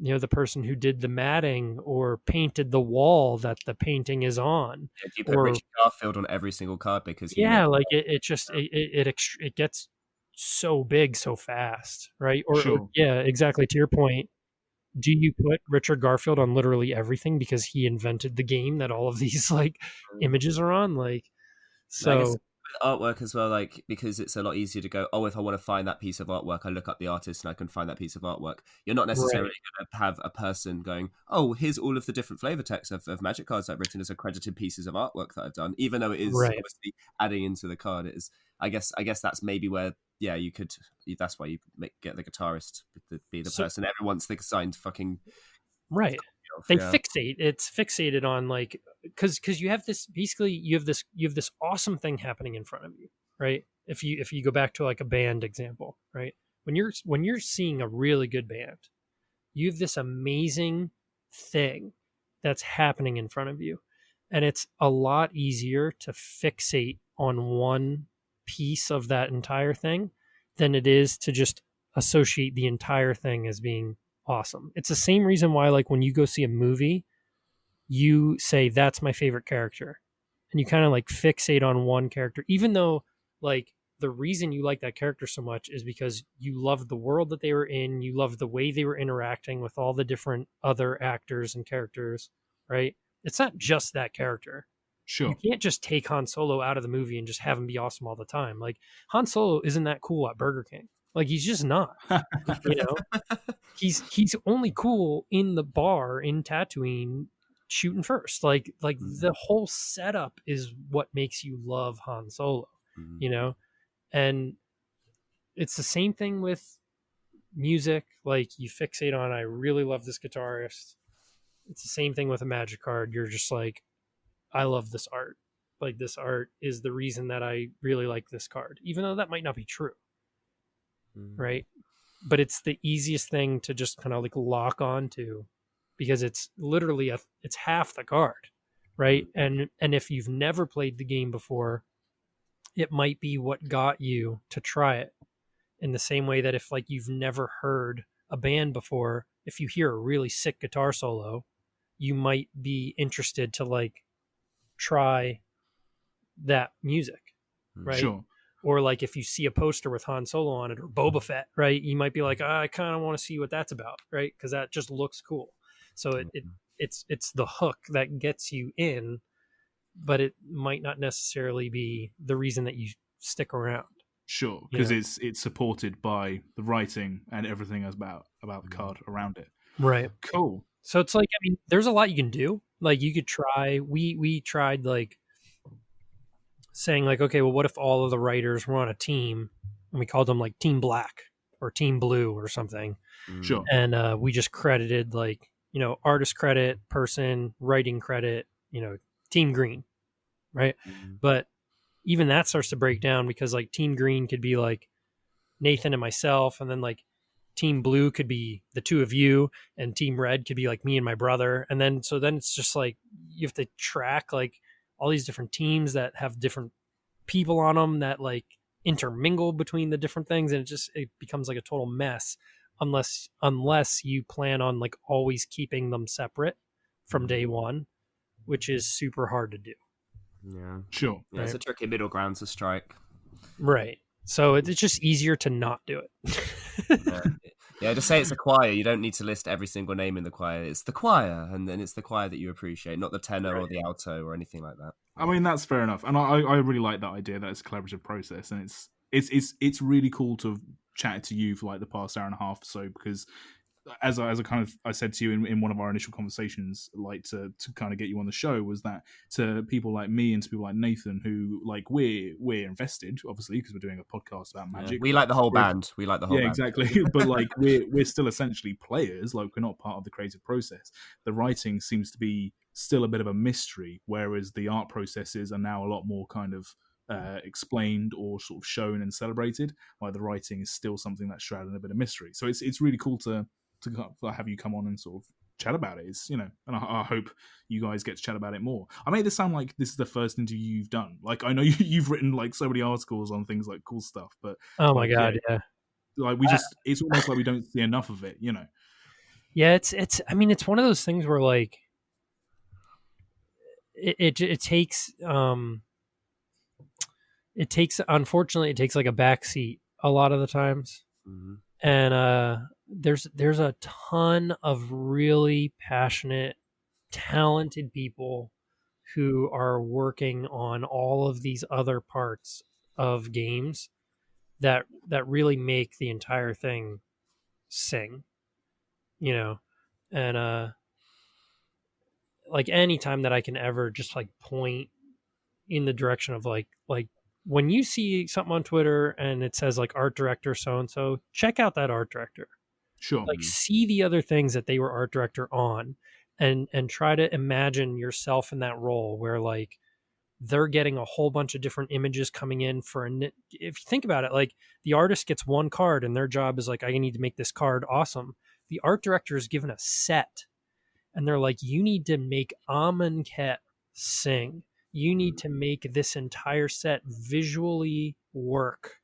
the person who did the matting or painted the wall that the painting is on. Yeah, you put Richard Garfield on every single card because it gets so big so fast, right? Sure. Or yeah, exactly. To your point, do you put Richard Garfield on literally everything because he invented the game that all of these like images are on? Like, so artwork as well, like because it's a lot easier to go, if I want to find that piece of artwork, I look up the artist and I can find that piece of artwork. You're not necessarily going to have a person going, here's all of the different flavor texts of Magic cards I've written as accredited pieces of artwork that I've done, even though it is obviously adding into the card. It is, I guess that's maybe where you could, that's why you get the guitarist to be the person everyone wants the signed fucking right. They fixate. It's fixated on like because you have this basically you have this awesome thing happening in front of you, right? If you go back to like a band example, right? When you're seeing a really good band, you have this amazing thing that's happening in front of you, and it's a lot easier to fixate on one piece of that entire thing than it is to just associate the entire thing as being awesome. It's the same reason why like when you go see a movie, you say that's my favorite character and you kind of like fixate on one character, even though like the reason you like that character so much is because you love the world that they were in, you love the way they were interacting with all the different other actors and characters, right? It's not just that character. You Sure. can't just take Han Solo out of the movie and just have him be awesome all the time. Like, Han Solo isn't that cool at Burger King. Like, he's just not. You know, he's only cool in the bar in Tatooine shooting first. Like the whole setup is what makes you love Han Solo. You know, and it's the same thing with music. Like, you fixate on, I really love this guitarist. It's the same thing with a Magic card. You're just like, I love this art. Like, this art is the reason that I really like this card, even though that might not be true. Right. But it's the easiest thing to just kind of like lock onto, because it's literally it's half the card. Right. And if you've never played the game before, it might be what got you to try it. In the same way that if like you've never heard a band before, if you hear a really sick guitar solo, you might be interested to like try that music, right? Sure. Or like if you see a poster with Han Solo on it or Boba Fett, right? You might be like, I kind of want to see what that's about, right? Because that just looks cool. So it's the hook that gets you in, but it might not necessarily be the reason that you stick around. Sure, because it's supported by the writing and everything about the card around it. Right. Cool. So it's like, I mean, there's a lot you can do. Like, you could try. We tried like saying like, okay, well, what if all of the writers were on a team and we called them like Team Black or Team Blue or something. Sure. And we just credited like, you know, artist credit, person, writing credit, you know, Team Green, right? But even that starts to break down, because like Team Green could be like Nathan and myself, and then like Team Blue could be the two of you, and Team Red could be like me and my brother. And then it's just like you have to track like all these different teams that have different people on them that like intermingle between the different things, and it becomes like a total mess unless you plan on like always keeping them separate from day one, which is super hard to do. Yeah. Sure. Yeah, it's a tricky middle ground to strike. Right. So it's just easier to not do it. Yeah, just say it's a choir. You don't need to list every single name in the choir. It's the choir, and then it's the choir that you appreciate, not the tenor or the alto or anything like that. I mean, that's fair enough, and I really like that idea that it's a collaborative process, and it's really cool to have chatted to you for like the past hour and a half or so, because as I said to you in one of our initial conversations, like to kind of get you on the show, was that to people like me and to people like Nathan, who like we're invested, obviously, because we're doing a podcast about Magic. Yeah, we like the whole band. We like the whole band. Exactly. But like we're still essentially players. Like, we're not part of the creative process. The writing seems to be still a bit of a mystery, whereas the art processes are now a lot more kind of explained or sort of shown and celebrated. Like, the writing is still something that's shrouded in a bit of mystery. So it's really cool to have you come on and sort of chat about it. It's, you know, and I hope you guys get to chat about it more. I made this sound like this is the first interview you've done. Like, I know you've written like so many articles on things like cool stuff, but oh my god, yeah. Like, it's almost like we don't see enough of it, you know. Yeah, it's I mean, it's one of those things where like it takes unfortunately it takes like a backseat a lot of the times. And there's a ton of really passionate, talented people who are working on all of these other parts of games that really make the entire thing sing, you know. And like, anytime that I can ever just like point in the direction of like when you see something on Twitter and it says like art director so and so, check out that art director. Sure. Like, see the other things that they were art director on, and try to imagine yourself in that role where like they're getting a whole bunch of different images coming in for if you think about it, like the artist gets one card and their job is like, I need to make this card awesome. The art director is given a set and they're like, you need to make Amonkhet sing. You need to make this entire set visually work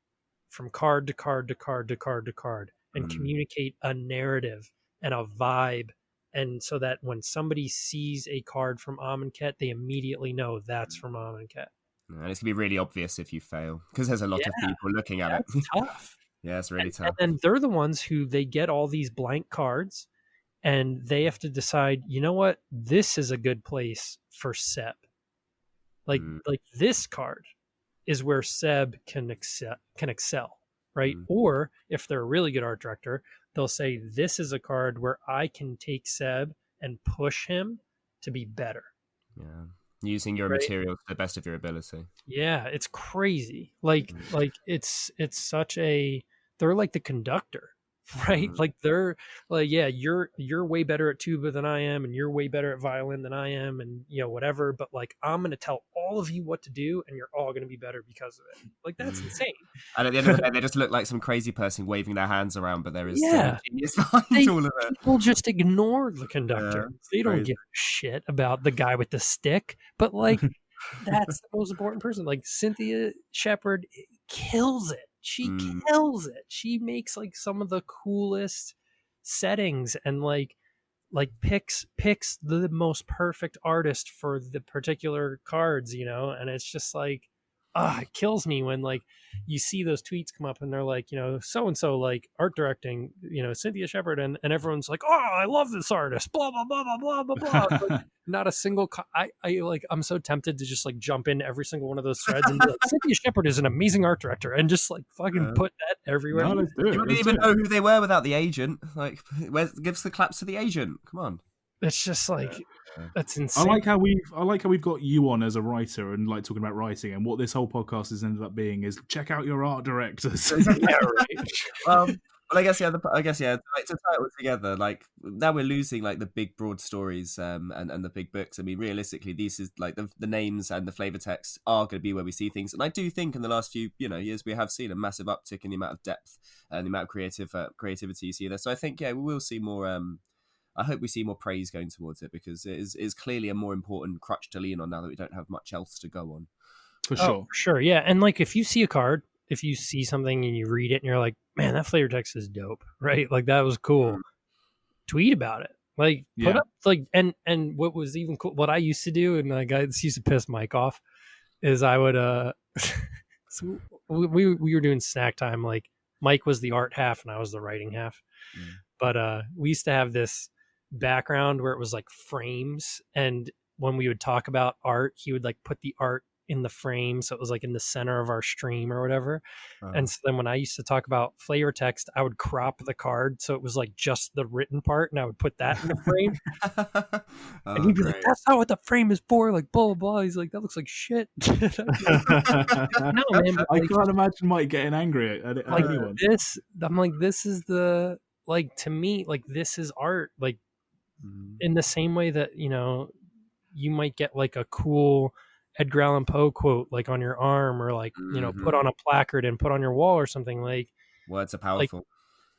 from card to card to card to card to card and communicate a narrative and a vibe. And so that when somebody sees a card from Amonkhet, they immediately know that's from Amonkhet. And it's gonna be really obvious if you fail because there's a lot of people looking at it. Tough. Yeah, it's really tough. And they're the ones who they get all these blank cards, and they have to decide, you know what, this is a good place for Seb. Like this card is where Seb can excel, right? Or if they're a really good art director, they'll say this is a card where I can take Seb and push him to be better. Yeah, using your materials to the best of your ability. Yeah, it's crazy. Like it's such a, they're like the conductor, right? Like they're like, yeah, you're way better at tuba than I am, and you're way better at violin than I am, and whatever, but like I'm gonna tell all of you what to do and you're all gonna be better because of it. Like that's insane. And at the end of the day, they just look like some crazy person waving their hands around, but there is genius behind all of it. People just ignore the conductor. They don't give a shit about the guy with the stick, but like that's the most important person. Like Cynthia Shepherd kills it. She kills it. She makes like some of the coolest settings and like picks the most perfect artist for the particular cards, and it's just like, it kills me when like you see those tweets come up and they're like, so and so like art directing, Cynthia Shepherd, and everyone's like, oh, I love this artist, blah blah blah blah blah blah blah. Like, not a single I'm so tempted to just like jump in every single one of those threads and be like, Cynthia Shepherd is an amazing art director, and just like fucking put that everywhere. No, you wouldn't even know who they were without the agent. Like, gives the claps to the agent. Come on. It's just like that's insane. I like how we've got you on as a writer and like talking about writing, and what this whole podcast has ended up being is check out your art directors. Yeah, right. Well, I guess to tie it all together, like now we're losing like the big broad stories and the big books. I mean, realistically, these is like the names and the flavor text are going to be where we see things. And I do think in the last few years we have seen a massive uptick in the amount of depth and the amount of creativity you see there. So I think we will see more. I hope we see more praise going towards it, because it is clearly a more important crutch to lean on now that we don't have much else to go on. For sure. For sure, yeah. And like if you see a card, if you see something and you read it and you're like, man, that flavor text is dope, right? Like that was cool. Tweet about it. Like put up like and what was even cool, what I used to do, and like I used to piss Mike off, is I would so we were doing snack time. Like Mike was the art half and I was the writing half. But we used to have this background where it was like frames, and when we would talk about art, he would like put the art in the frame, so it was like in the center of our stream or whatever. And so then when I used to talk about flavor text, I would crop the card so it was like just the written part, and I would put that in the frame. And he'd be like, that's not what the frame is for, like blah blah blah. He's like, that looks like shit. No, man, I can't imagine Mike getting angry at like anyone. I'm like, this is the, like, to me, like this is art, like in the same way that you might get like a cool Edgar Allan Poe quote like on your arm, or like put on a placard and put on your wall or something. Like words are powerful.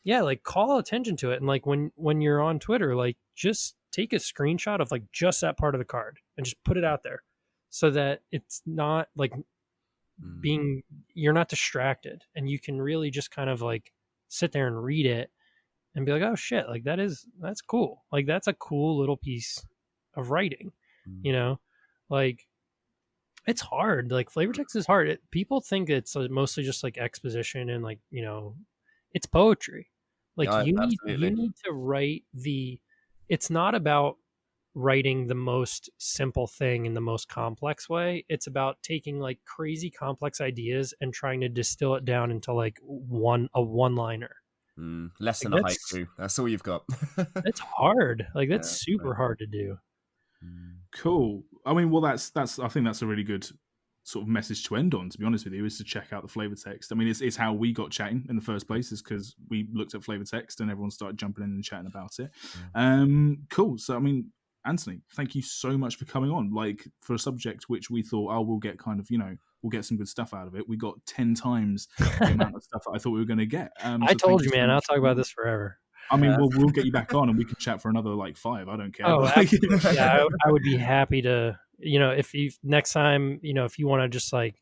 Like call attention to it, and like when you're on Twitter, like just take a screenshot of like just that part of the card and just put it out there, so that it's not like you're not distracted, and you can really just kind of like sit there and read it and be like, oh shit, like that's cool. Like that's a cool little piece of writing, like it's hard. Like flavor text is hard. People think it's mostly just like exposition and like, it's poetry. Like you need to write it's not about writing the most simple thing in the most complex way. It's about taking like crazy complex ideas and trying to distill it down into like a one-liner. Less than a haiku. That's all you've got. It's hard. Like that's super hard to do. Cool. I mean, well, I think that's a really good sort of message to end on, to be honest with you, is to check out the flavor text. I mean, it's how we got chatting in the first place, is because we looked at flavor text and everyone started jumping in and chatting about it. Cool. So, I mean, Anthony, thank you so much for coming on. Like, for a subject which we thought, we'll get kind of, we'll get some good stuff out of it. We got 10 times the amount of stuff that I thought we were going to get. I told you, man, I'll talk about this forever. I mean, we'll get you back on and we can chat for another like 5. I don't care. Oh, yeah, I would be happy to, if you next time, if you want to just like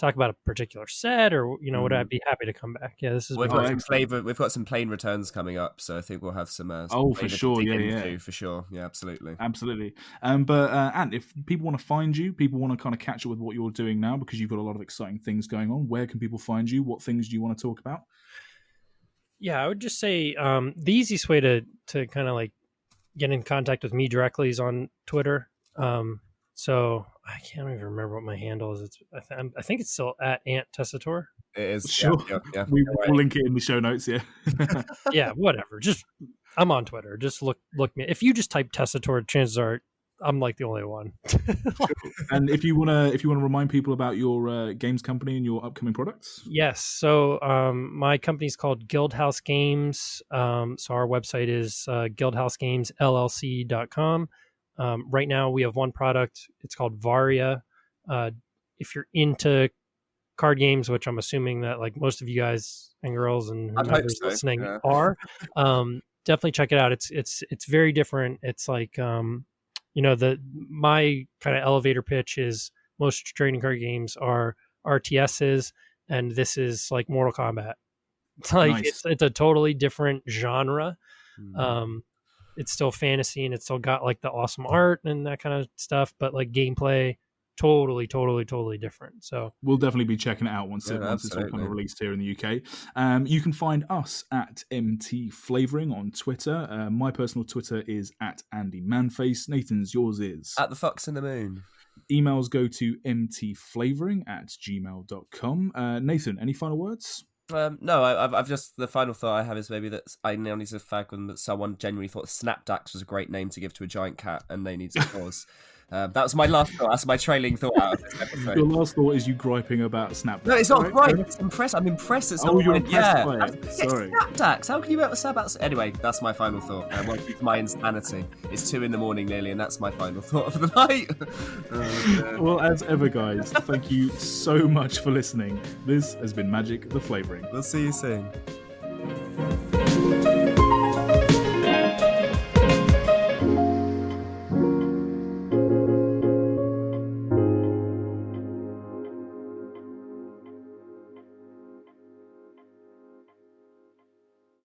talk about a particular set, or would I be happy to come back? Yeah, this is we've got some flavor. We've got some plain returns coming up, so I think we'll have some. For sure, for sure, yeah, absolutely. But Ant, if people want to find you, people want to kind of catch up with what you're doing now because you've got a lot of exciting things going on. Where can people find you? What things do you want to talk about? Yeah, I would just say the easiest way to kind of like get in contact with me directly is on Twitter. So I can't even remember what my handle is. I think it's still at Ant Tessitore. It is. Sure. Yeah. We'll link it in the show notes. Yeah. Yeah. Whatever. Just I'm on Twitter. Just look me. If you just type Tessitore, chances are I'm like the only one. And if you wanna remind people about your games company and your upcoming products. Yes. So my company's called GuildHouse Games. So our website is guildhousegamesllc.com. Right now we have one product. It's called Varia. If you're into card games, which I'm assuming that like most of you guys and girls and whoever's listening are, definitely check it out. It's very different. It's like my kind of elevator pitch is most trading card games are RTSs, and this is like Mortal Kombat. It's like nice. It's a totally different genre. It's still fantasy, and it's still got like the awesome art and that kind of stuff, but like gameplay totally different. So we'll definitely be checking it out once it's all kind of released here in the UK. You can find us at mtflavouring on Twitter. My personal Twitter is at AndyManface. Nathan's, yours is at the Fox in the Moon. Emails go to mtflavouring@gmail.com. Nathan, any final words? No, I've just, the final thought I have is maybe that I now need to flag on that someone genuinely thought Snapdax was a great name to give to a giant cat, and they need to pause. That was my last thought. That's my trailing thought out of this episode. Your last thought is you griping about Snapdax. No, it's not right. It's impressed. I'm impressed that someone you're impressed by it. Sorry. Snapdax. How can you ever say about... Anyway, that's my final thought. My insanity. It's 2 a.m. nearly, and that's my final thought of the night. Well, as ever, guys, thank you so much for listening. This has been Magic the Flavouring. We'll see you soon.